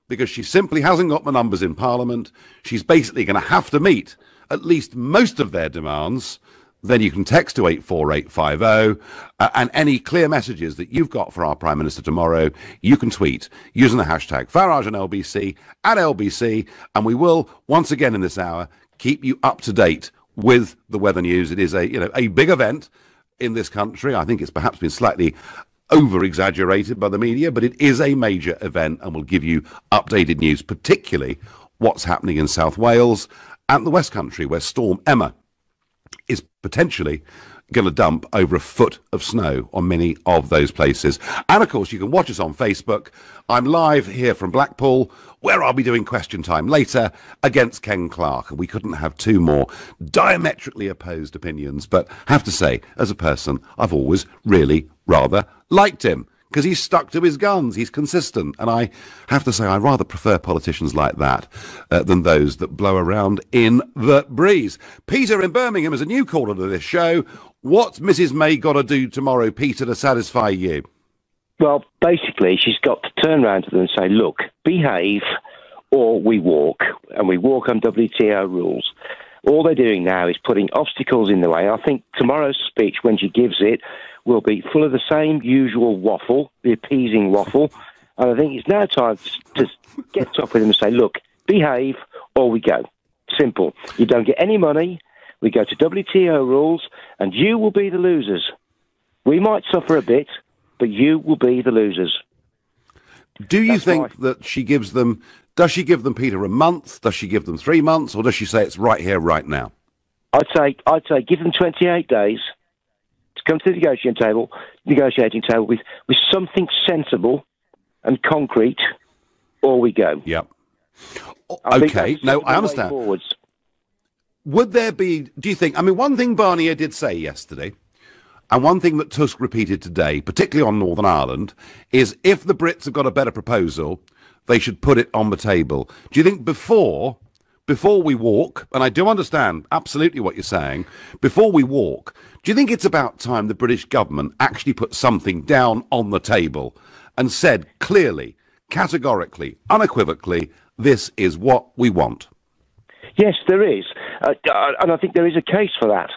because she simply hasn't got the numbers in Parliament. She's basically going to have to meet at least most of their demands. Then you can text to 84850, and any clear messages that you've got for our Prime Minister tomorrow, you can tweet using the hashtag Farage and LBC at LBC, and we will, once again in this hour, keep you up to date with the weather news. It is a big event in this country. I think it's perhaps been slightly over-exaggerated by the media, but it is a major event, and we'll give you updated news, particularly what's happening in South Wales and the West Country, where Storm Emma is potentially going to dump over a foot of snow on many of those places. And of course, you can watch us on Facebook. I'm live here from Blackpool, where I'll be doing Question Time later against Ken Clarke. And we couldn't have two more diametrically opposed opinions. But have to say, as a person, I've always really rather liked him. because he's stuck to his guns. He's consistent. And I have to say, I rather prefer politicians like that than those that blow around in the breeze. Peter in Birmingham is a new caller to this show. What's Mrs. May got to do tomorrow, Peter, to satisfy you? Well, basically, she's got to turn around to them and say, look, behave or we walk, and we walk on WTO rules. All they're doing now is putting obstacles in the way. I think tomorrow's speech, when she gives it, will be full of the same usual waffle, the appeasing waffle. And I think it's now time to get up with them and say, look, behave or we go. Simple. You don't get any money. We go to WTO rules, and you will be the losers. We might suffer a bit, but you will be the losers. Do you think that she gives them... Does she give them, Peter, a month? Does she give them 3 months? Or does she say it's right here, right now? I'd say give them 28 days to come to the negotiating table with something sensible and concrete, or we go. Yep. Okay, no, I understand. Would there be, do you think, I mean, one thing Barnier did say yesterday, and one thing that Tusk repeated today, particularly on Northern Ireland, is if the Brits have got a better proposal, they should put it on the table. Do you think before we walk, and I do understand absolutely what you're saying, before we walk, do you think it's about time the British government actually put something down on the table and said clearly, categorically, unequivocally, this is what we want? Yes, there is. And I think there is a case for that.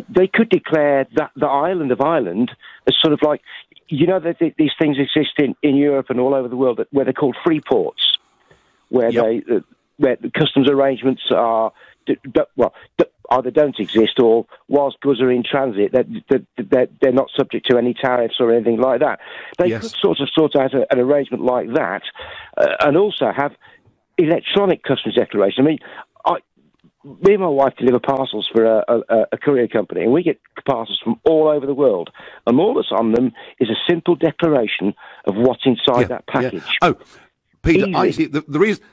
They could declare that the island of Ireland as sort of like, you know, that these things exist in Europe and all over the world where they're called free ports, where where the customs arrangements are either don't exist or whilst goods are in transit, they're not subject to any tariffs or anything like that. They could sort out an arrangement like that, and also have electronic customs declaration. I mean, me and my wife deliver parcels for a courier company, and we get parcels from all over the world. And all that's on them is a simple declaration of what's inside that package. Yeah. Oh, Peter, I see. The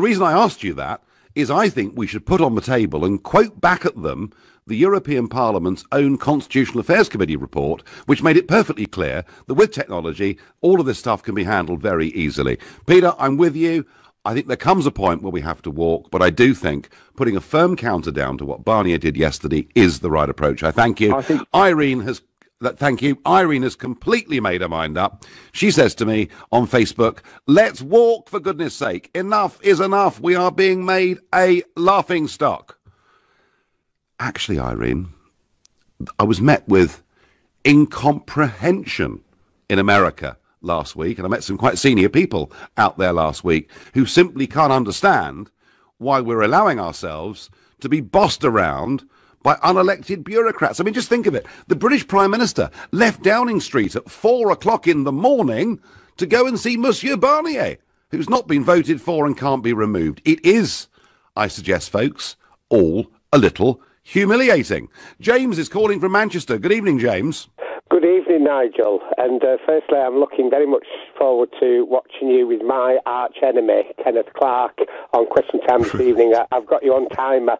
reason I asked you that is I think we should put on the table and quote back at them the European Parliament's own Constitutional Affairs Committee report, which made it perfectly clear that with technology, all of this stuff can be handled very easily. Peter, I'm with you. I think there comes a point where we have to walk, but I do think putting a firm counter down to what Barnier did yesterday is the right approach. I thank you. Irene has completely made her mind up. She says to me on Facebook, let's walk, for goodness sake. Enough is enough. We are being made a laughing stock. Actually, Irene, I was met with incomprehension in America last week, and I met some quite senior people out there last week who simply can't understand why we're allowing ourselves to be bossed around by unelected bureaucrats. I mean, just think of it. The British Prime Minister left Downing Street at 4 o'clock in the morning to go and see Monsieur Barnier, who's not been voted for and can't be removed. It is, I suggest, folks, all a little humiliating. James is calling from Manchester. Good evening, James. Good evening, Nigel. And firstly, I'm looking very much forward to watching you with my arch enemy, Kenneth Clarke, on Question Time this evening. I've got you on timer.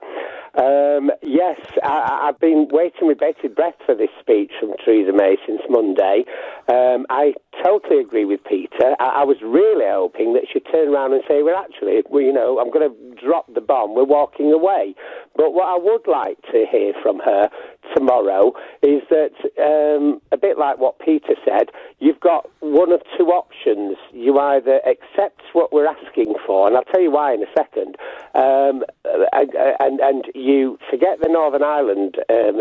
Yes, I've been waiting with bated breath for this speech from Theresa May since Monday. I totally agree with Peter. I was really hoping that she'd turn around and say, well, actually, I'm going to drop the bomb. We're walking away. But what I would like to hear from her tomorrow is that, a bit like what Peter said, you've got one of two options. You either accept what we're asking for, and I'll tell you why in a second, and you forget the Northern Ireland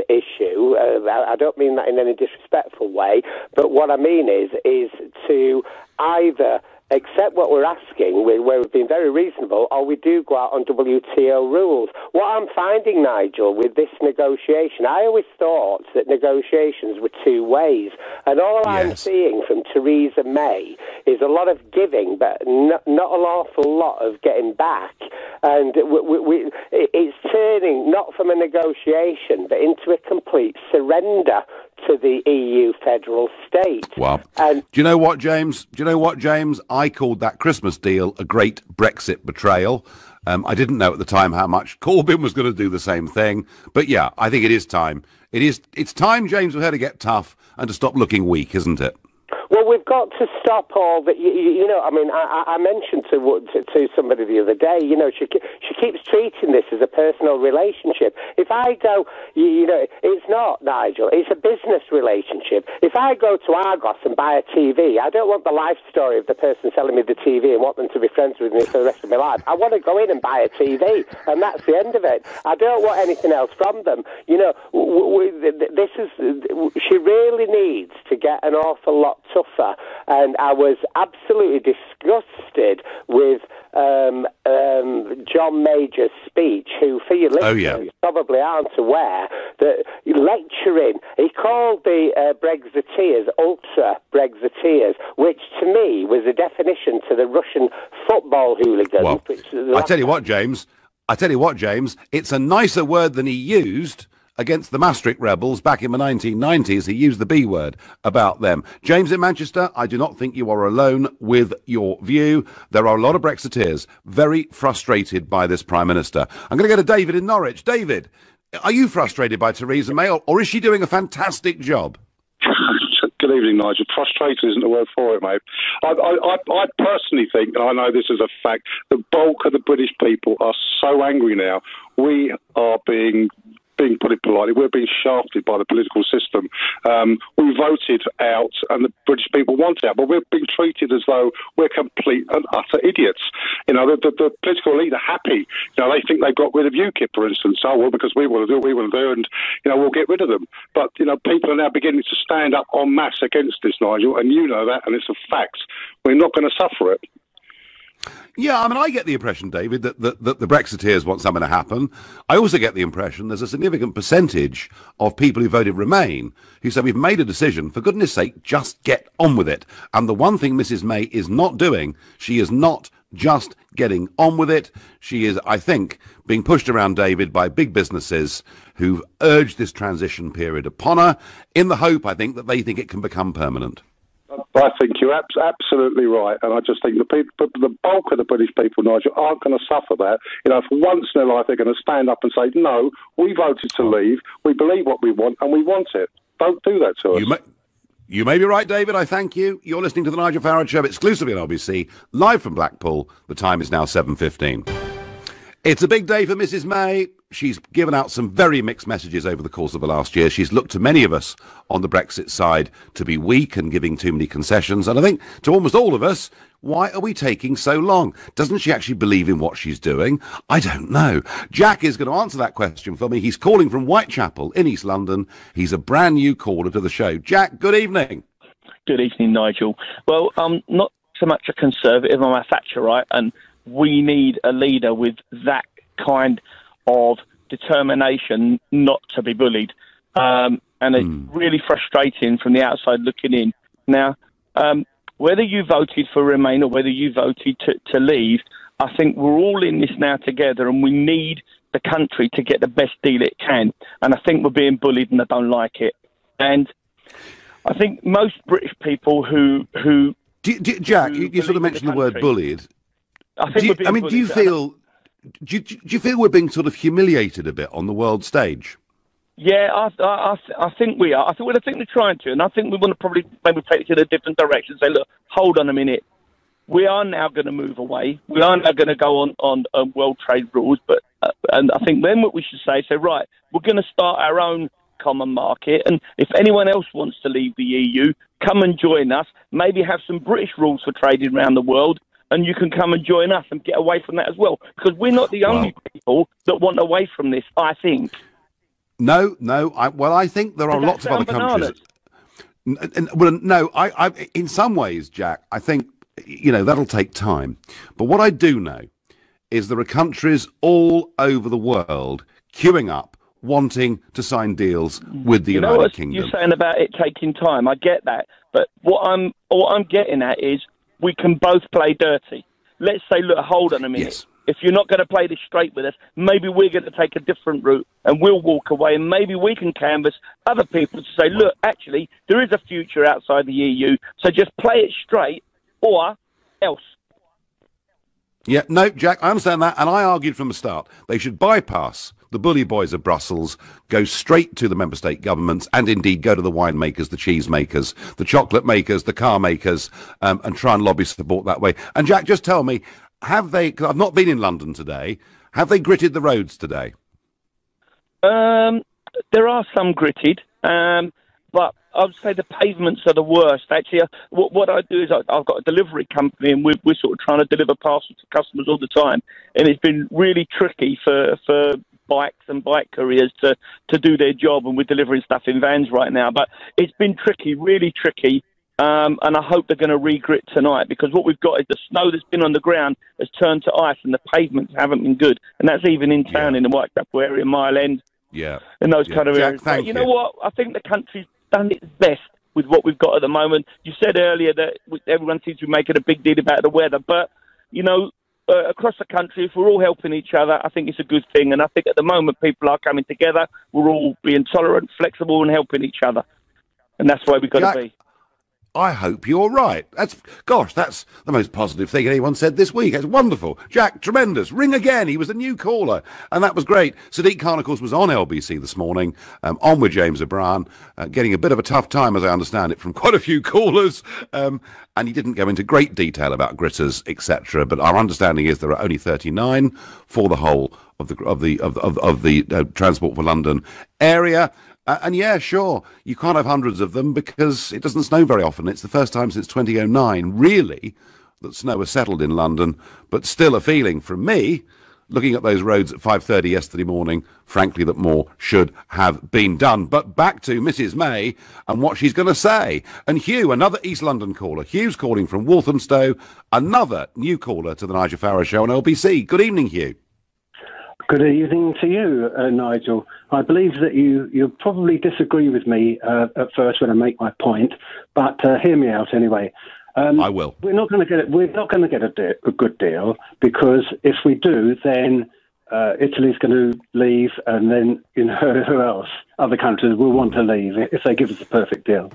issue. I don't mean that in any disrespectful way, but what I mean is to either accept what we're asking, where we've been very reasonable, or we do go out on WTO rules. What I'm finding, Nigel, with this negotiation, I always thought that negotiations were two ways, and all I'm seeing from Theresa May is a lot of giving, but not an awful lot of getting back. And it's turning not from a negotiation, but into a complete surrender to the EU federal state. Wow. And do you know what, James? I called that Christmas deal a great Brexit betrayal. I didn't know at the time how much Corbyn was going to do the same thing. But yeah, I think it is time. It's time, James, for her to get tough and to stop looking weak, isn't it? Well, got to stop all that. You know, I mean, I mentioned to somebody the other day. You know, she keeps treating this as a personal relationship. If I go, you know, it's not, Nigel. It's a business relationship. If I go to Argos and buy a TV, I don't want the life story of the person selling me the TV and want them to be friends with me for the rest of my life. I want to go in and buy a TV, and that's the end of it. I don't want anything else from them. You know, she really needs to get an awful lot tougher, and I was absolutely disgusted with John Major's speech, who, for your listeners, probably aren't aware, that lecturing, he called the Brexiteers ultra-Brexiteers, which to me was a definition to the Russian football hooligans. Well, I tell you what, James, it's a nicer word than he used against the Maastricht rebels back in the 1990s. He used the B word about them. James in Manchester, I do not think you are alone with your view. There are a lot of Brexiteers very frustrated by this Prime Minister. I'm going to go to David in Norwich. David, are you frustrated by Theresa May, or is she doing a fantastic job? Good evening, Nigel. Frustrated isn't the word for it, mate. I personally think, and I know this is a fact, the bulk of the British people are so angry now. We are being put it politely, we're being shafted by the political system. We voted out, and the British people want out, but we're being treated as though we're complete and utter idiots. You know, the political elite are happy. You know, they think they've got rid of UKIP, for instance. Oh, well, because we want to do what we want to do, and, you know, we'll get rid of them. But, you know, people are now beginning to stand up en masse against this, Nigel, and you know that, and it's a fact. We're not going to suffer it. Yeah, I mean, I get the impression, David, that the Brexiteers want something to happen. I also get the impression there's a significant percentage of people who voted Remain who say, we've made a decision, for goodness sake, just get on with it. And the one thing Mrs May is not doing, she is not just getting on with it. She is, I think, being pushed around, David, by big businesses who've urged this transition period upon her in the hope, I think, that they think it can become permanent. I think you're absolutely right, and I just think the bulk of the British people, Nigel, aren't going to suffer that. You know, for once in their life, they're going to stand up and say, no, we voted to leave, we believe what we want, and we want it. Don't do that to us. You may be right, David. I thank you. You're listening to the Nigel Farage Show exclusively on RBC, live from Blackpool. The time is now 7:15. It's a big day for Mrs May. She's given out some very mixed messages over the course of the last year. She's looked to many of us on the Brexit side to be weak and giving too many concessions. And I think to almost all of us, why are we taking so long? Doesn't she actually believe in what she's doing? I don't know. Jack is going to answer that question for me. He's calling from Whitechapel in East London. He's a brand new caller to the show. Jack, good evening. Good evening, Nigel. Well, I'm not so much a Conservative. I'm a Thatcherite, and we need a leader with that kind of determination not to be bullied. And it's really frustrating from the outside looking in. Now, whether you voted for Remain or whether you voted to leave, I think we're all in this now together, and we need the country to get the best deal it can. And I think we're being bullied, and I don't like it. And I think most British people who Jack, you sort of mentioned the word bullied. I think do you feel we're being sort of humiliated a bit on the world stage? Yeah, I think we are. I think we're trying to, and I think we want to probably maybe take it in a different direction. Say, look, hold on a minute. We are now going to move away. We are now going to go on world trade rules, but and I think then what we should say, right, we're going to start our own common market, and if anyone else wants to leave the EU, come and join us. Maybe have some British rules for trading around the world, and you can come and join us and get away from that as well. Because we're not the only people that want away from this, I think. No. I think there are lots of other countries. In some ways, Jack, I think, you know, that'll take time. But what I do know is there are countries all over the world queuing up, wanting to sign deals with the United Kingdom. You're saying about it taking time. I get that. But what I'm getting at is, we can both play dirty. Let's say, look, hold on a minute. Yes. If you're not going to play this straight with us, maybe we're going to take a different route and we'll walk away, and maybe we can canvass other people to say, look, actually, there is a future outside the EU, so just play it straight or else. Yeah, no, Jack, I understand that, and I argued from the start they should bypass the bully boys of Brussels, go straight to the member state governments, and indeed go to the winemakers, the cheese makers, the chocolate makers, the car makers, and try and lobby support that way. And Jack, just tell me, have they, because I've not been in London today, have they gritted the roads today? There are some gritted, but I would say the pavements are the worst. Actually, what I do is I've got a delivery company, and we're sort of trying to deliver parcels to customers all the time, and it's been really tricky for bikes and bike couriers to do their job, and we're delivering stuff in vans right now. But it's been tricky, really tricky, and I hope they're going to re-grit tonight, because what we've got is the snow that's been on the ground has turned to ice, and the pavements haven't been good, and that's even in town in the Whitechapel area, Mile End. Yeah. In those kind of Jack, areas. Thank but you know what? I think the country's done its best with what we've got at the moment. You said earlier that everyone seems to be making a big deal about the weather, but, you know, across the country, if we're all helping each other, I think it's a good thing. And I think at the moment people are coming together. We're all being tolerant, flexible, and helping each other. And that's where we've got to be. I hope you're right. That's the most positive thing anyone said this week. It's wonderful. Jack, tremendous. Ring again. He was a new caller, and that was great. Sadiq Khan, of course, was on LBC this morning, on with James O'Brien, getting a bit of a tough time, as I understand it, from quite a few callers. And he didn't go into great detail about gritters, etc. But our understanding is there are only 39 for the whole of the Transport for London area. And yeah, sure, you can't have hundreds of them because it doesn't snow very often. It's the first time since 2009, really, that snow has settled in London. But still a feeling from me, looking at those roads at 5:30 yesterday morning, frankly, that more should have been done. But back to Mrs. May and what she's going to say. And Hugh, another East London caller. Hugh's calling from Walthamstow, another new caller to the Nigel Farage Show on LBC. Good evening, Hugh. Good evening to you, Nigel. I believe that you probably disagree with me at first when I make my point, but hear me out anyway. I will. We're not going to get it. We're not going to get a good deal, because if we do, then Italy's going to leave, and then who else? Other countries will want to leave if they give us a perfect deal.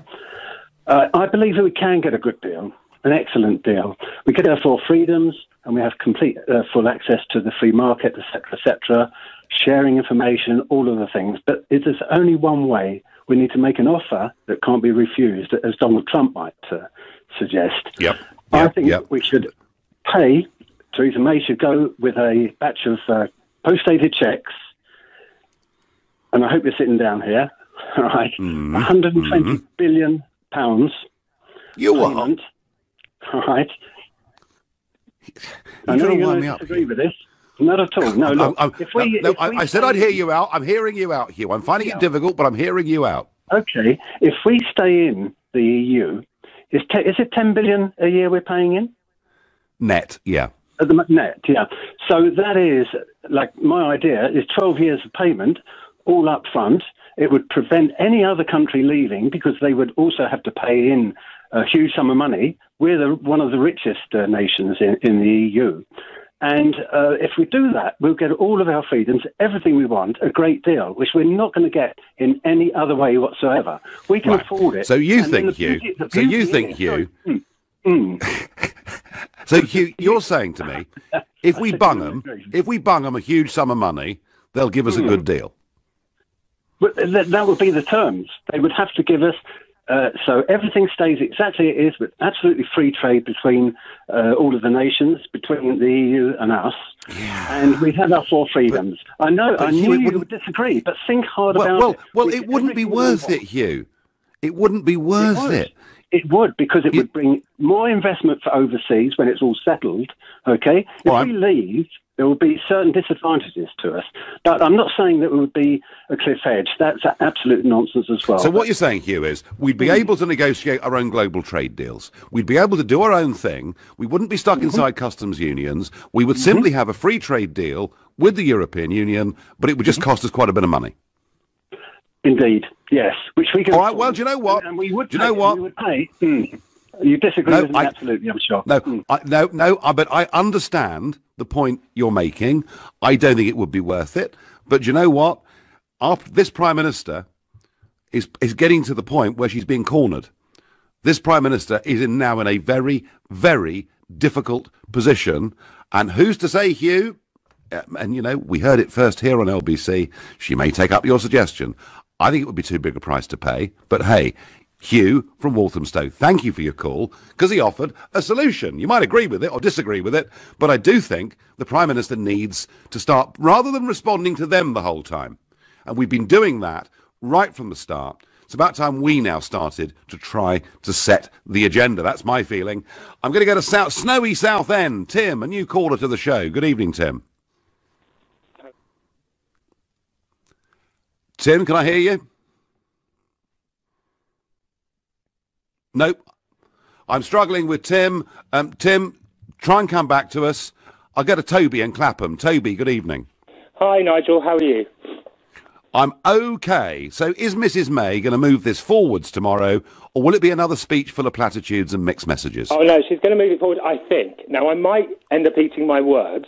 I believe that we can get a good deal, an excellent deal. We get our four freedoms, and we have complete full access to the free market, etc., sharing information, all of the things. But it is only one way. We need to make an offer that can't be refused, as Donald Trump might suggest. I think we should pay. Theresa May should go with a batch of post-dated checks, and I hope you're sitting down here, all right, £120 billion. You payment, all right. I know you're going to disagree with this. Not at all. No, look. I said I'd hear you out. I'm hearing you out, Hugh. I'm finding it difficult, but I'm hearing you out. Okay. If we stay in the EU, is it 10 billion a year we're paying in? Net, yeah. Net, yeah. So that is, like, my idea is 12 years of payment, all up front. It would prevent any other country leaving, because they would also have to pay in a huge sum of money. We're one of the richest nations in the EU. And if we do that, we'll get all of our freedoms, everything we want, a great deal, which we're not going to get in any other way whatsoever. We can afford it. So you think, Hugh? So Hugh, you're saying to me, if we bung them a huge sum of money, they'll give us a good deal. But that would be the terms. They would have to give us. So everything stays exactly as it is, with absolutely free trade between all of the nations, between the EU and us, and we have our four freedoms. I knew you would disagree, but think hard about it. Well, it wouldn't be worth it, Hugh. It wouldn't be worth it. It would, because it would bring more investment for overseas when it's all settled, okay? If we leave, there will be certain disadvantages to us. But I'm not saying that it would be a cliff edge. That's absolute nonsense as well. So what you're saying, Hugh, is we'd be able to negotiate our own global trade deals. We'd be able to do our own thing. We wouldn't be stuck inside customs unions. We would simply have a free trade deal with the European Union, but it would just cost us quite a bit of money. Indeed, yes. Which we can. All right. Well, do you know what? And we would. Do you know what? We would pay. You disagree with me? Absolutely, I'm sure. But I understand the point you're making. I don't think it would be worth it. But do you know what? This Prime Minister is getting to the point where she's being cornered. this Prime Minister is now in a very, very difficult position. And who's to say, Hugh, and, you know, we heard it first here on LBC, she may take up your suggestion. I think it would be too big a price to pay. But, hey, Hugh from Walthamstow, thank you for your call, because he offered a solution. You might agree with it or disagree with it, but I do think the Prime Minister needs to start, rather than responding to them the whole time, and we've been doing that right from the start, it's about time we now started to try to set the agenda. That's my feeling. I'm going to go to snowy Southend. Tim, a new caller to the show. Good evening, Tim. Tim, can I hear you? Nope. I'm struggling with Tim. Tim, try and come back to us. I'll go to Toby and Clapham. Toby, good evening. Hi, Nigel. How are you? I'm okay. So is Mrs May going to move this forwards tomorrow, or will it be another speech full of platitudes and mixed messages? Oh, no, she's going to move it forward, I think. Now, I might end up eating my words,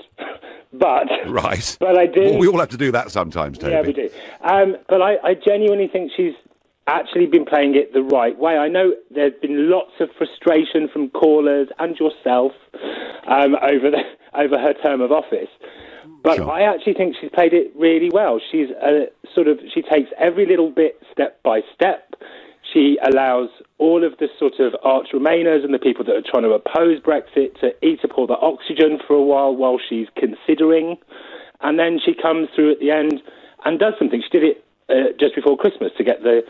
but... Right. But I do... Well, we all have to do that sometimes, Toby. Yeah, we do. But I genuinely think she's actually been playing it the right way. I know there's been lots of frustration from callers and yourself over her term of office. But sure. I actually think she's played it really well. She's she takes every little bit step by step. She allows all of the sort of arch Remainers and the people that are trying to oppose Brexit to eat up all the oxygen for a while she's considering. And then she comes through at the end and does something. She did it just before Christmas to get the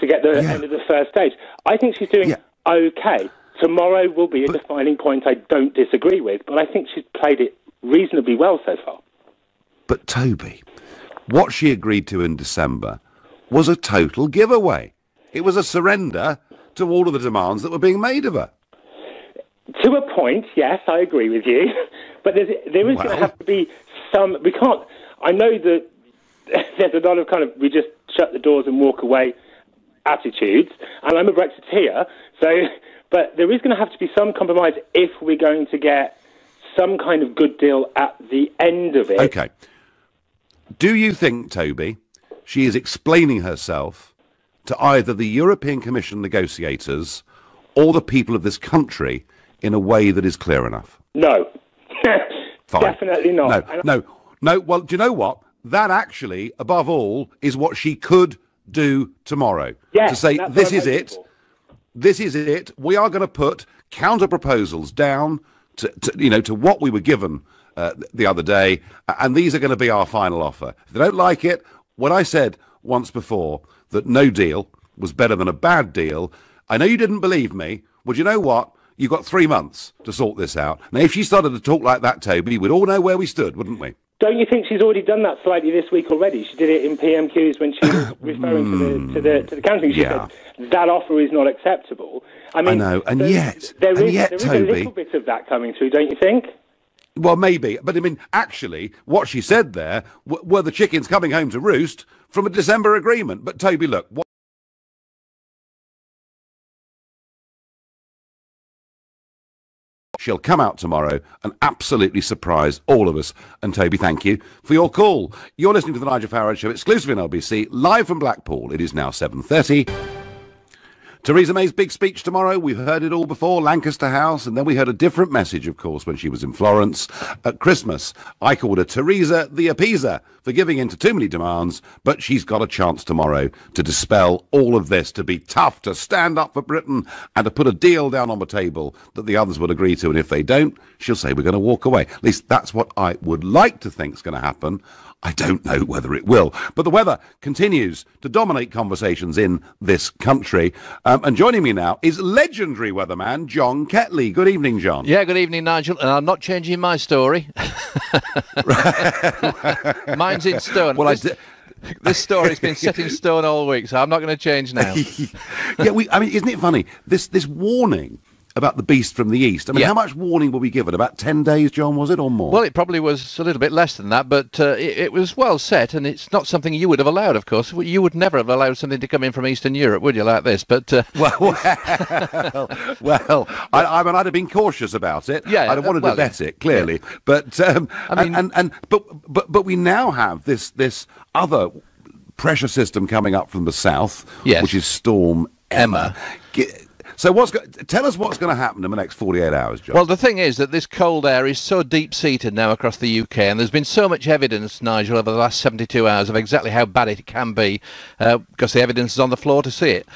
end of the first stage. I think she's doing okay. Tomorrow will be a defining point I don't disagree with, but I think she's played it reasonably well so far. But Toby, what she agreed to in December was a total giveaway. It was a surrender to all of the demands that were being made of her. To a point, yes, I agree with you. But there is going to have to be some... We can't... I know that there's a lot of kind of we just shut the doors and walk away attitudes, and I'm a Brexiteer, so... But there is going to have to be some compromise if we're going to get some kind of good deal at the end of it. Okay. Do you think, Toby, she is explaining herself to either the European Commission negotiators or the people of this country in a way that is clear enough? No. Definitely not. No. Well, do you know what? That actually, above all, is what she could do tomorrow. Yes, to say, this is it. This is it. We are going to put counter proposals down to what we were given the other day, and these are going to be our final offer. If they don't like it, when I said once before that no deal was better than a bad deal, I know you didn't believe me. Well, you know what? You've got 3 months to sort this out. Now, if she started to talk like that, Toby, we'd all know where we stood, wouldn't we? Don't you think she's already done that slightly this week already? She did it in PMQs when she was referring to the counselling. She said that offer is not acceptable. I mean, I know, there is Toby, a little bit of that coming through, don't you think? Well, maybe, but I mean, actually, what she said there were the chickens coming home to roost from a December agreement. But Toby, look, she'll come out tomorrow and absolutely surprise all of us. And Toby, thank you for your call. You're listening to the Nigel Farage Show, exclusive in LBC, live from Blackpool. It is now 7:30. Theresa May's big speech tomorrow. We've heard it all before, Lancaster House, and then we heard a different message, of course, when she was in Florence at Christmas. I called her Theresa the Appeaser for giving in to too many demands, but she's got a chance tomorrow to dispel all of this, to be tough, to stand up for Britain, and to put a deal down on the table that the others would agree to, and if they don't, she'll say we're going to walk away. At least that's what I would like to think is going to happen. I don't know whether it will. But the weather continues to dominate conversations in this country. And joining me now is legendary weatherman John Ketley. Good evening, John. Yeah, good evening, Nigel. And I'm not changing my story. Mine's in stone. Well, this story's been set in stone all week, so I'm not going to change now. I mean, isn't it funny? This warning about the beast from the east. I mean, how much warning were we given? About 10 days, John, was it, or more? Well, it probably was a little bit less than that, but it was well set, and it's not something you would have allowed, of course. You would never have allowed something to come in from Eastern Europe, would you, like this? But well, I mean, I'd have been cautious about it. Yeah, I'd have wanted to vet it, clearly. Yeah. But I mean, but we now have this other pressure system coming up from the south, which is Storm Emma. So tell us what's going to happen in the next 48 hours, John. Well, the thing is that this cold air is so deep-seated now across the UK, and there's been so much evidence, Nigel, over the last 72 hours of exactly how bad it can be, because the evidence is on the floor to see it.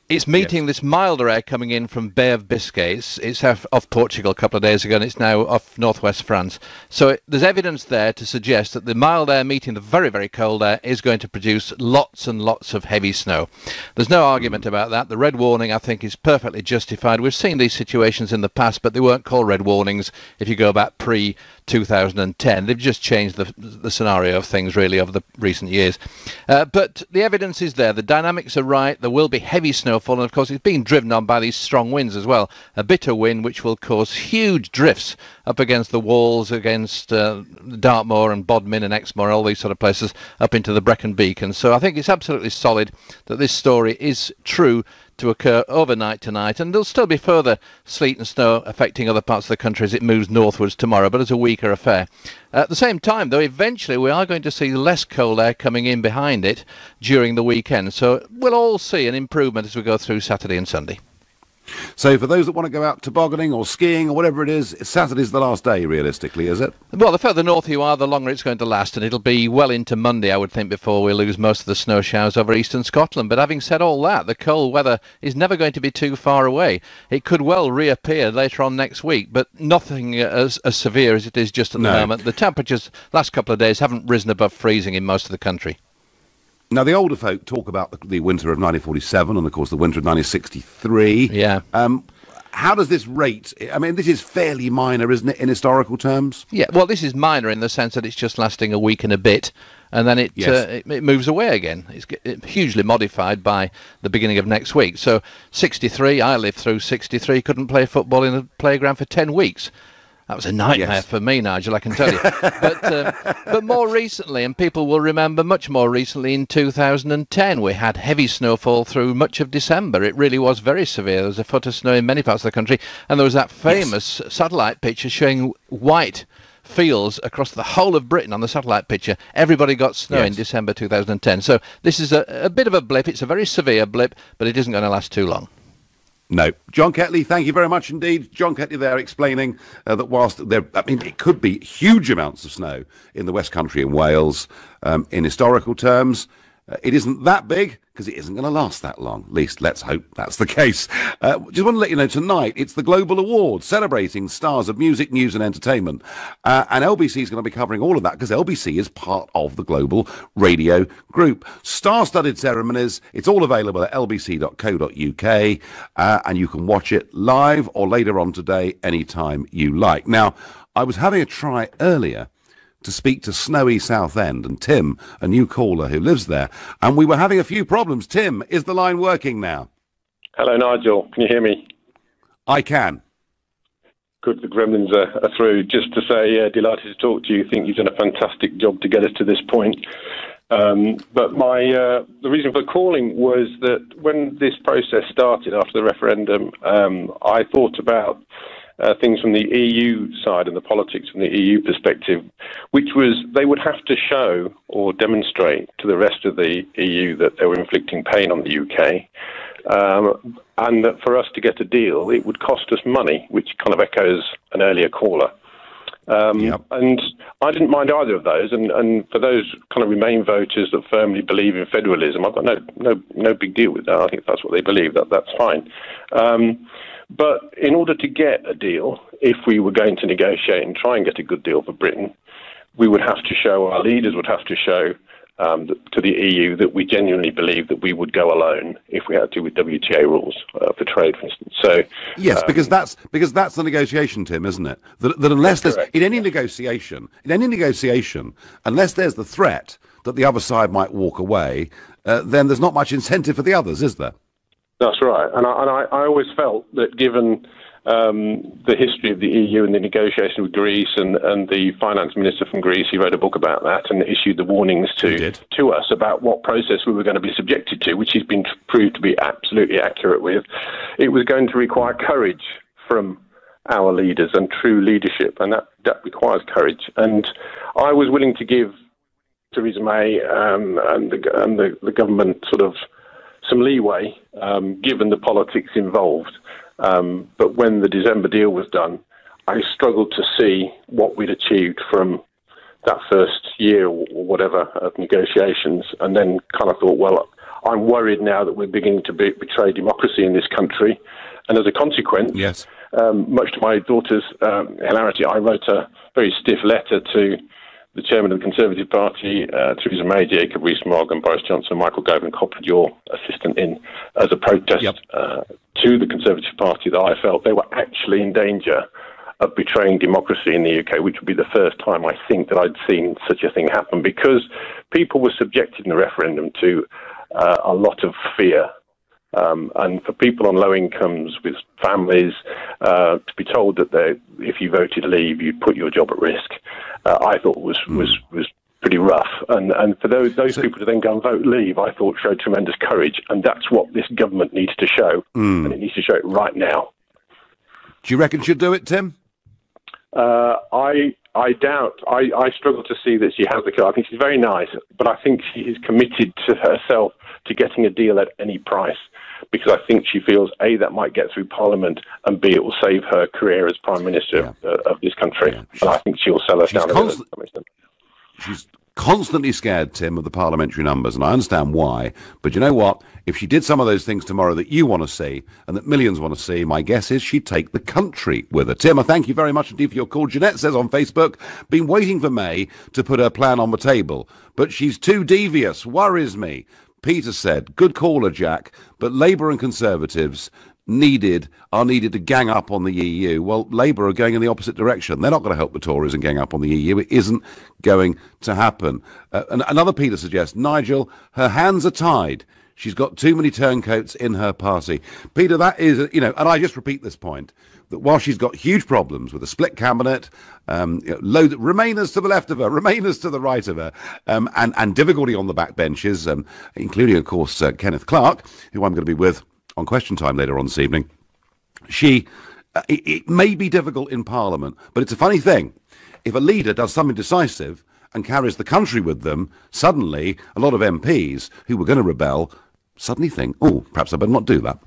It's meeting this milder air coming in from Bay of Biscay. It's off Portugal a couple of days ago, and it's now off northwest France. So there's evidence there to suggest that the mild air meeting the very, very cold air is going to produce lots and lots of heavy snow. There's no argument about that. The red warning, I think, is perfectly justified. We've seen these situations in the past, but they weren't called red warnings if you go back pre-2010. They've just changed the scenario of things, really, over the recent years. But the evidence is there. The dynamics are right. There will be heavy snowfall, and of course it's being driven on by these strong winds as well. A bitter wind which will cause huge drifts up against the walls, against Dartmoor and Bodmin and Exmoor, all these sort of places, up into the Brecon Beacon. So I think it's absolutely solid that this story is true to occur overnight tonight, and there'll still be further sleet and snow affecting other parts of the country as it moves northwards tomorrow, but it's a weaker affair. At the same time, though, eventually we are going to see less cold air coming in behind it during the weekend, so we'll all see an improvement as we go through Saturday and Sunday. So for those that want to go out tobogganing or skiing or whatever it is, Saturday's the last day, realistically, is it? Well, the further north you are, the longer it's going to last, and it'll be well into Monday, I would think, before we lose most of the snow showers over eastern Scotland. But having said all that, the cold weather is never going to be too far away. It could well reappear later on next week, but nothing as severe as it is just at the moment. The temperatures last couple of days haven't risen above freezing in most of the country. Now, the older folk talk about the winter of 1947 and, of course, the winter of 1963. Yeah. How does this rate? I mean, this is fairly minor, isn't it, in historical terms? Yeah, well, this is minor in the sense that it's just lasting a week and a bit, and then it moves away again. It's hugely modified by the beginning of next week. So 63, I lived through 63, couldn't play football in a playground for 10 weeks. That was a nightmare for me, Nigel, I can tell you. But more recently, and people will remember much more recently, in 2010, we had heavy snowfall through much of December. It really was very severe. There was a foot of snow in many parts of the country, and there was that famous satellite picture showing white fields across the whole of Britain on the satellite picture. Everybody got snow in December 2010. So this is a bit of a blip. It's a very severe blip, but it isn't going to last too long. No. John Ketley, thank you very much indeed. John Ketley there explaining that whilst there, I mean, it could be huge amounts of snow in the West Country and Wales in historical terms, it isn't that big because it isn't going to last that long. At least let's hope that's the case. Just want to let you know, tonight it's the Global Awards celebrating stars of music, news and entertainment. And LBC is going to be covering all of that because LBC is part of the Global Radio Group. Star-studded ceremonies. It's all available at lbc.co.uk and you can watch it live or later on today anytime you like. Now, I was having a try earlier to speak to snowy Southend and Tim, a new caller who lives there, and we were having a few problems. Tim, is the line working now? Hello, Nigel. Can you hear me? I can. Good, the gremlins are through. Just to say, delighted to talk to you. Think you've done a fantastic job to get us to this point. But the reason for calling was that when this process started after the referendum, I thought about things from the EU side and the politics from the EU perspective, which was they would have to show or demonstrate to the rest of the EU that they were inflicting pain on the UK, and that for us to get a deal, it would cost us money, which kind of echoes an earlier caller. And I didn't mind either of those. And for those kind of Remain voters that firmly believe in federalism, I've got no big deal with that. I think if that's what they believe, that's fine. But in order to get a deal, if we were going to negotiate and try and get a good deal for Britain, we would have to show, our leaders would have to show to the EU that we genuinely believe that we would go alone if we had to with WTA rules for trade, for instance. So yes, because that's the negotiation, Tim, isn't it? That unless there's in any negotiation, unless there's the threat that the other side might walk away, then there's not much incentive for the others, is there? That's right, and I always felt that given the history of the EU and the negotiation with Greece and the finance minister from Greece, he wrote a book about that and issued the warnings to us about what process we were going to be subjected to, which he's been proved to be absolutely accurate with. It was going to require courage from our leaders and true leadership, and that requires courage. And I was willing to give Theresa May and the government sort of some leeway, given the politics involved. But when the December deal was done, I struggled to see what we'd achieved from that first year or whatever of negotiations, and then kind of thought, well, I'm worried now that we're beginning to betray democracy in this country. And as a consequence, yes. Much to my daughter's hilarity, I wrote a very stiff letter to the chairman of the Conservative Party, Theresa May, Jacob Rees-Mogg and Boris Johnson, Michael Gove, and copied your assistant in as a protest to the Conservative Party that I felt they were actually in danger of betraying democracy in the UK, which would be the first time, I think, that I'd seen such a thing happen, because people were subjected in the referendum to a lot of fear. And for people on low incomes with families to be told that if you voted leave, you'd put your job at risk, I thought was pretty rough. And for those people to then go and vote leave, I thought showed tremendous courage. And that's what this government needs to show. And it needs to show it right now. Do you reckon she'll do it, Tim? I doubt. I struggle to see that she has the courage. I think she's very nice, but I think she is committed to herself to getting a deal at any price, because I think she feels, A, that might get through Parliament, and B, it will save her career as Prime Minister of this country. Yeah. And I think she'll sell us down She's constantly scared, Tim, of the parliamentary numbers, and I understand why. But you know what? If she did some of those things tomorrow that you want to see and that millions want to see, my guess is she'd take the country with her. Tim, I thank you very much indeed for your call. Jeanette says on Facebook, been waiting for May to put her plan on the table, but she's too devious, worries me. Peter said, good caller, Jack, but Labour and Conservatives are needed to gang up on the EU. Well, Labour are going in the opposite direction. They're not going to help the Tories and gang up on the EU. It isn't going to happen. And another Peter suggests, Nigel, her hands are tied. She's got too many turncoats in her party. Peter, that is, and I just repeat this point, that while she's got huge problems with a split cabinet, Remainers to the left of her, Remainers to the right of her, and difficulty on the backbenches, including, of course, Kenneth Clarke, who I'm going to be with on Question Time later on this evening. It may be difficult in Parliament, but it's a funny thing. If a leader does something decisive and carries the country with them, suddenly a lot of MPs who were going to rebel suddenly think, oh, perhaps I better not do that.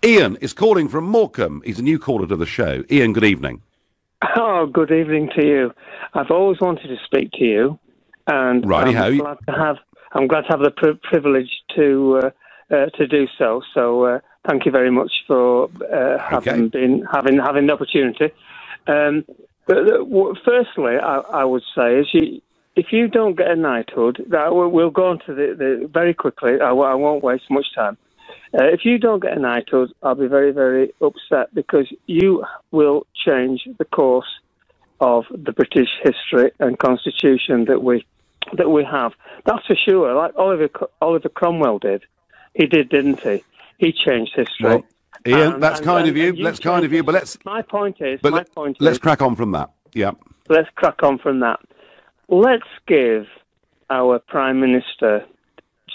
Ian is calling from Morecambe. He's a new caller to the show. Ian, good evening. Oh, good evening to you. I've always wanted to speak to you, and I'm glad to have the privilege to do so. So thank you very much for having the opportunity. But firstly, I would say is if you don't get a knighthood, we'll go on to the very quickly. I won't waste much time. If you don't get a knighthood, I'll be very, very upset, because you will change the course of the British history and constitution that we have. That's for sure. Like Oliver Cromwell did. He did, didn't he? He changed history. Well, Ian, that's kind of you. That's kind of you. But let's. My point is. Let's crack on from that. Yeah. Let's crack on from that. Let's give our Prime Minister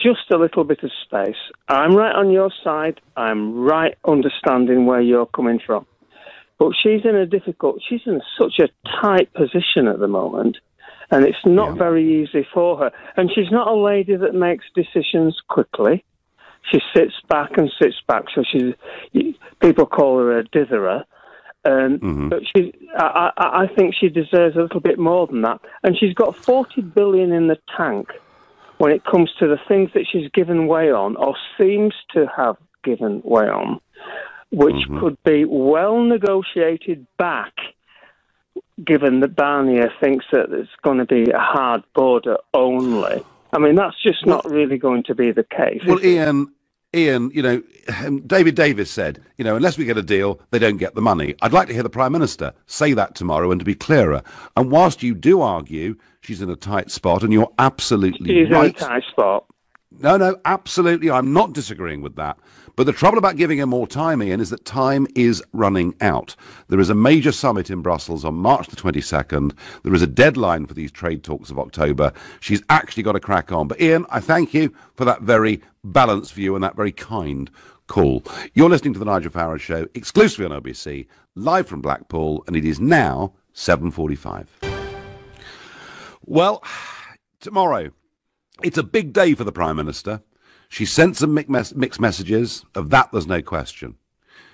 just a little bit of space. I'm right on your side. I'm right understanding where you're coming from. But she's in such a tight position at the moment, and it's not very easy for her. And she's not a lady that makes decisions quickly. She sits back, so people call her a ditherer. But I think she deserves a little bit more than that. And she's got 40 billion in the tank when it comes to the things that she's given way on, or seems to have given way on, which could be well negotiated back, given that Barnier thinks that it's going to be a hard border only. I mean, that's just not really going to be the case. Well, Ian, David Davis said, unless we get a deal, they don't get the money. I'd like to hear the Prime Minister say that tomorrow, and to be clearer. And whilst you do argue she's in a tight spot, and you're absolutely right. She's in a tight spot. No, absolutely. I'm not disagreeing with that. But the trouble about giving her more time, Ian, is that time is running out. There is a major summit in Brussels on March the 22nd. There is a deadline for these trade talks of October. She's actually got to crack on. But Ian, I thank you for that very balanced view and that very kind call. You're listening to the Nigel Farage Show, exclusively on OBC, live from Blackpool, and it is now 7:45. Well, tomorrow, it's a big day for the Prime Minister. She sent some mixed messages. Of that, there's no question.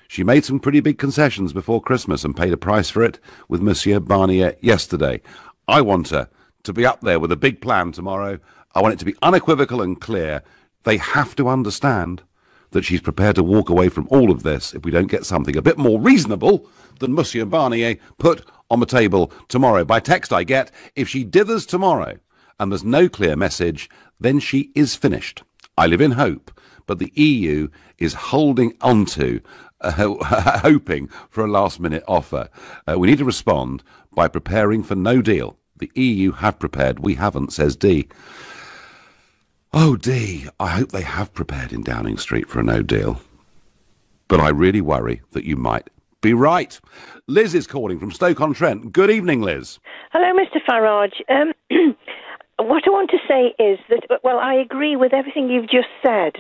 She made some pretty big concessions before Christmas and paid a price for it with Monsieur Barnier yesterday. I want her to be up there with a big plan tomorrow. I want it to be unequivocal and clear. They have to understand that she's prepared to walk away from all of this if we don't get something a bit more reasonable than Monsieur Barnier put on the table tomorrow. By text I get, if she dithers tomorrow and there's no clear message, then she is finished. I live in hope, but the EU is holding on to, hoping for a last-minute offer. We need to respond by preparing for no deal. The EU have prepared, we haven't, says Dee. Oh, Dee, I hope they have prepared in Downing Street for a no deal. But I really worry that you might be right. Liz is calling from Stoke-on-Trent. Good evening, Liz. Hello, Mr. Farage. What I want to say is that, well, I agree with everything you've just said.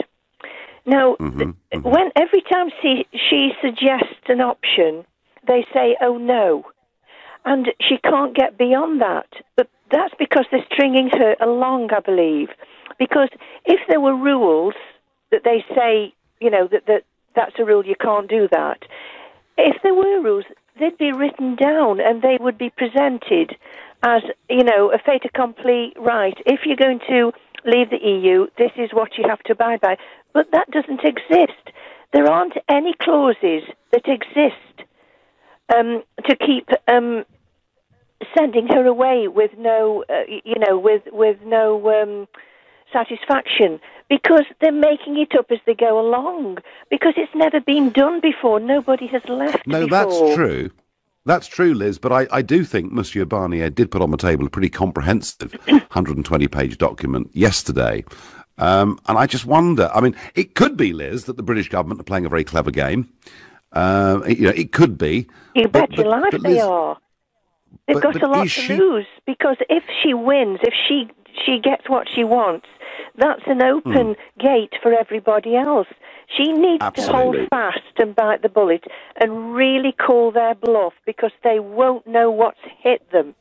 Now, when every time she suggests an option, they say, oh, no. And she can't get beyond that. But that's because they're stringing her along, I believe. Because if there were rules that they say, you know, that's a rule, you can't do that. If there were rules, they'd be written down and they would be presented as, you know, a fait accompli, right. If you're going to leave the EU, this is what you have to abide by. But that doesn't exist. There aren't any clauses that exist to keep sending her away with no, with no satisfaction, because they're making it up as they go along, because it's never been done before. Nobody has left before. That's true. That's true, Liz, but I do think Monsieur Barnier did put on the table a pretty comprehensive 120-page document yesterday. And I just wonder, I mean, it could be, Liz, that the British government are playing a very clever game. It could be. You bet your life they are. They've got a lot to lose, because if she wins, if she gets what she wants, that's an open gate for everybody else. She needs to hold fast and bite the bullet and really call their bluff, because they won't know what's hit them.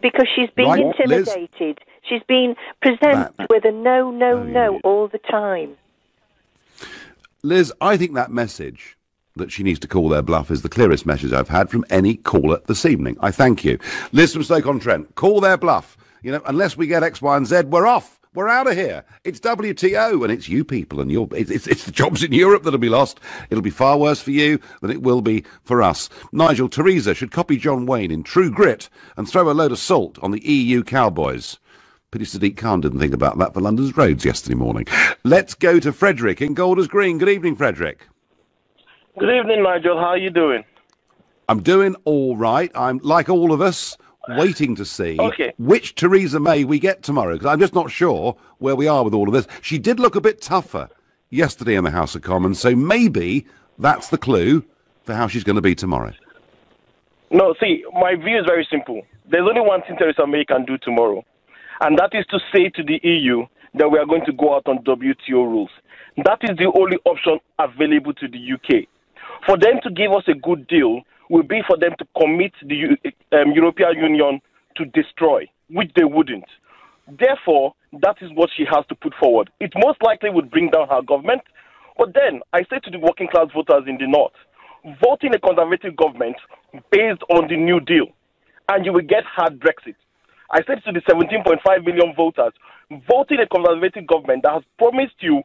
Because she's been intimidated. Liz, she's been presented with a no all the time. Liz, I think that message that she needs to call their bluff is the clearest message I've had from any caller this evening. I thank you. Liz from Stoke-on-Trent, call their bluff. You know, unless we get X, Y, and Z, we're off. We're out of here. It's WTO, and it's you people, and it's the jobs in Europe that'll be lost. It'll be far worse for you than it will be for us. Nigel, Theresa should copy John Wayne in True Grit and throw a load of salt on the EU cowboys. Pity Sadiq Khan didn't think about that for London's roads yesterday morning. Let's go to Frederick in Golders Green. Good evening, Frederick. Good evening, Nigel. How are you doing? I'm doing all right. I'm, like all of us, waiting to see which Theresa May we get tomorrow, because I'm just not sure where we are with all of this. She did look a bit tougher yesterday in the House of Commons, so maybe that's the clue for how she's going to be tomorrow. No, see, my view is very simple. There's only one thing Theresa May can do tomorrow, and that is to say to the EU that we are going to go out on WTO rules. That is the only option available to the UK. For them to give us a good deal will be for them to commit the European Union to destroy, which they wouldn't. Therefore, that is what she has to put forward. It most likely would bring down her government. But then, I say to the working class voters in the north, vote in a conservative government based on the New Deal, and you will get hard Brexit. I said to the 17.5 million voters, vote in a conservative government that has promised you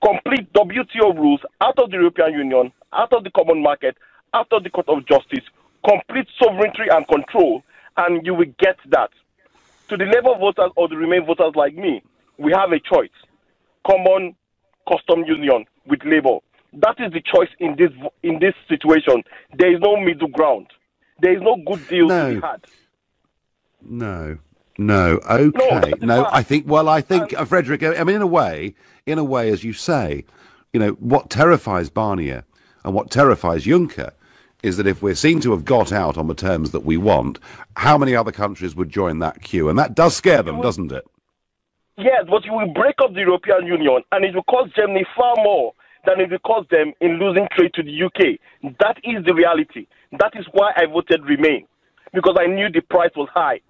complete WTO rules out of the European Union, out of the common market, out of the Court of Justice, complete sovereignty and control, and you will get that. To the Labour voters or the Remain voters like me, we have a choice. Common custom union with Labour. That is the choice in this situation. There is no middle ground. There is no good deal to be had. No. Okay. No, I think, Frederick, I mean, in a way, as you say, you know, what terrifies Barnier and what terrifies Juncker is that if we're seen to have got out on the terms that we want, how many other countries would join that queue? And that does scare them, doesn't it? Yes, but you will break up the European Union, and it will cost Germany far more than it will cost them in losing trade to the UK. That is the reality. That is why I voted Remain, because I knew the price was high.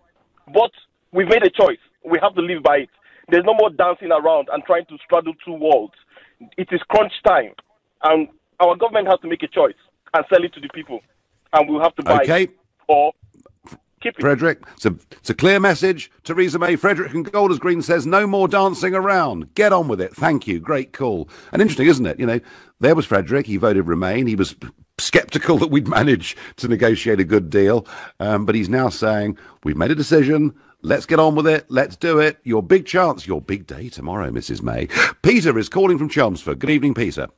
But we made a choice. We have to live by it. There's no more dancing around and trying to straddle two worlds. It is crunch time, and our government has to make a choice and sell it to the people, and we'll have to buy it or keep it. Frederick, it's a clear message. Theresa May, Frederick and Golders Green says no more dancing around. Get on with it. Thank you. Great call. And interesting, isn't it? You know, there was Frederick. He voted Remain. He was sceptical that we'd manage to negotiate a good deal. But he's now saying, we've made a decision. Let's get on with it. Let's do it. Your big chance, your big day tomorrow, Mrs. May. Peter is calling from Chelmsford. Good evening, Peter.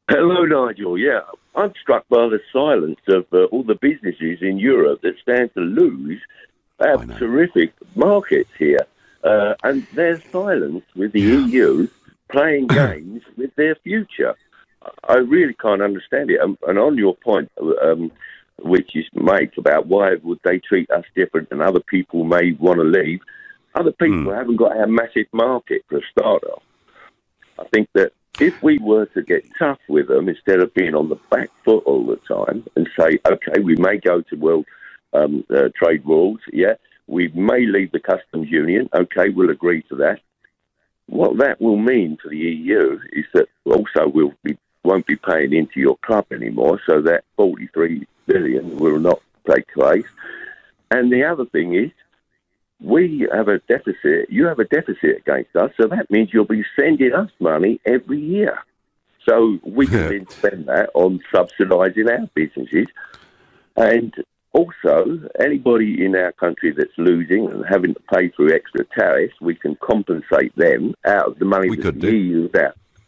Hello, Nigel. Yeah, I'm struck by the silence of all the businesses in Europe that stand to lose. They have terrific markets here. And their silence with the EU playing games with their future. I really can't understand it. And on your point, which is made about why would they treat us different and other people may want to leave, other people haven't got a massive market for a start off. I think that if we were to get tough with them instead of being on the back foot all the time and say, okay, we may go to world trade rules, we may leave the customs union, okay, we'll agree to that. What that will mean for the EU is that also won't be paying into your club anymore, so that 43 billion will not take place. And the other thing is, we have a deficit, you have a deficit against us, so that means you'll be sending us money every year. So we can then spend that on subsidising our businesses. And also, anybody in our country that's losing and having to pay through extra tariffs, we can compensate them out of the money that the EU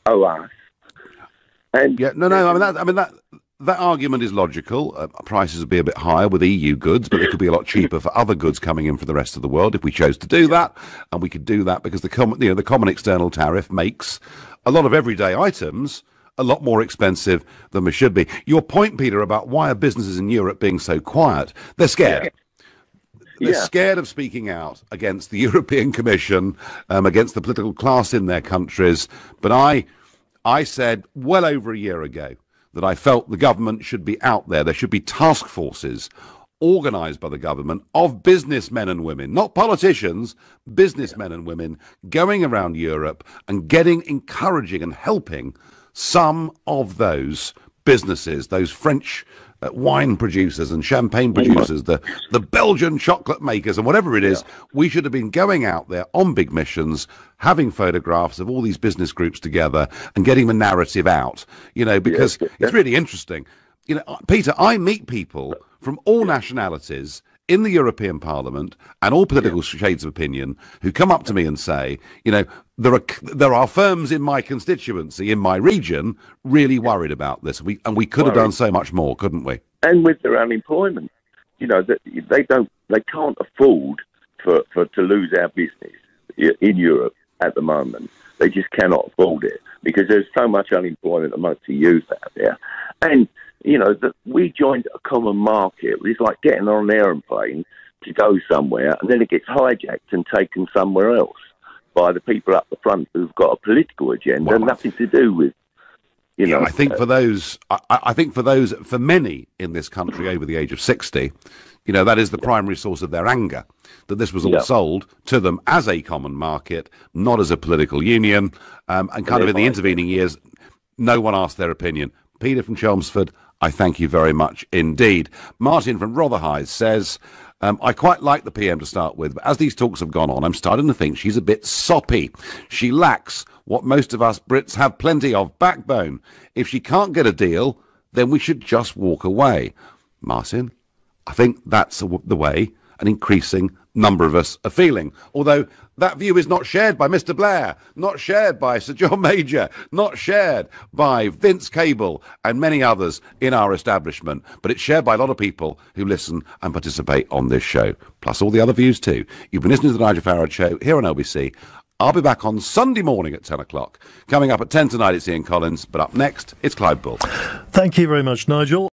owe us. And that argument is logical. Prices would be a bit higher with EU goods, but they could be a lot cheaper for other goods coming in from the rest of the world if we chose to do that. And we could do that because the common external tariff makes a lot of everyday items a lot more expensive than they should be. Your point, Peter, about why are businesses in Europe being so quiet? They're scared. They're scared of speaking out against the European Commission, against the political class in their countries. But I said well over a year ago that I felt the government should be out there. There should be task forces organised by the government of businessmen and women, not politicians, businessmen and women, going around Europe and encouraging and helping some of those businesses, those French wine producers and champagne producers, the Belgian chocolate makers and whatever it is. We should have been going out there on big missions, having photographs of all these business groups together and getting the narrative out, because it's really interesting. Peter, I meet people from all nationalities in the European Parliament and all political shades of opinion who come up to me and say, there are firms in my constituency, in my region, really worried about this. We could have done so much more, couldn't we? And with their unemployment, that they can't afford to lose our business in Europe at the moment. They just cannot afford it because there's so much unemployment amongst the youth out there. And that we joined a common market. It's like getting on an aeroplane to go somewhere, and then it gets hijacked and taken somewhere else by the people up the front who've got a political agenda, nothing to do with. I think for many in this country over the age of 60, that is the primary source of their anger, that this was all sold to them as a common market, not as a political union, and kind of in the intervening years, no one asked their opinion. Peter from Chelmsford, I thank you very much indeed. Martin from Rotherhithe says, I quite like the PM to start with, but as these talks have gone on, I'm starting to think she's a bit soppy. She lacks what most of us Brits have plenty of, backbone. If she can't get a deal, then we should just walk away. Martin, I think that's the way an increasing number of us are feeling. Although that view is not shared by Mr. Blair, not shared by Sir John Major, not shared by Vince Cable and many others in our establishment. But it's shared by a lot of people who listen and participate on this show, plus all the other views too. You've been listening to the Nigel Farage Show here on LBC. I'll be back on Sunday morning at 10 o'clock. Coming up at 10 tonight, it's Ian Collins. But up next, it's Clive Bull. Thank you very much, Nigel.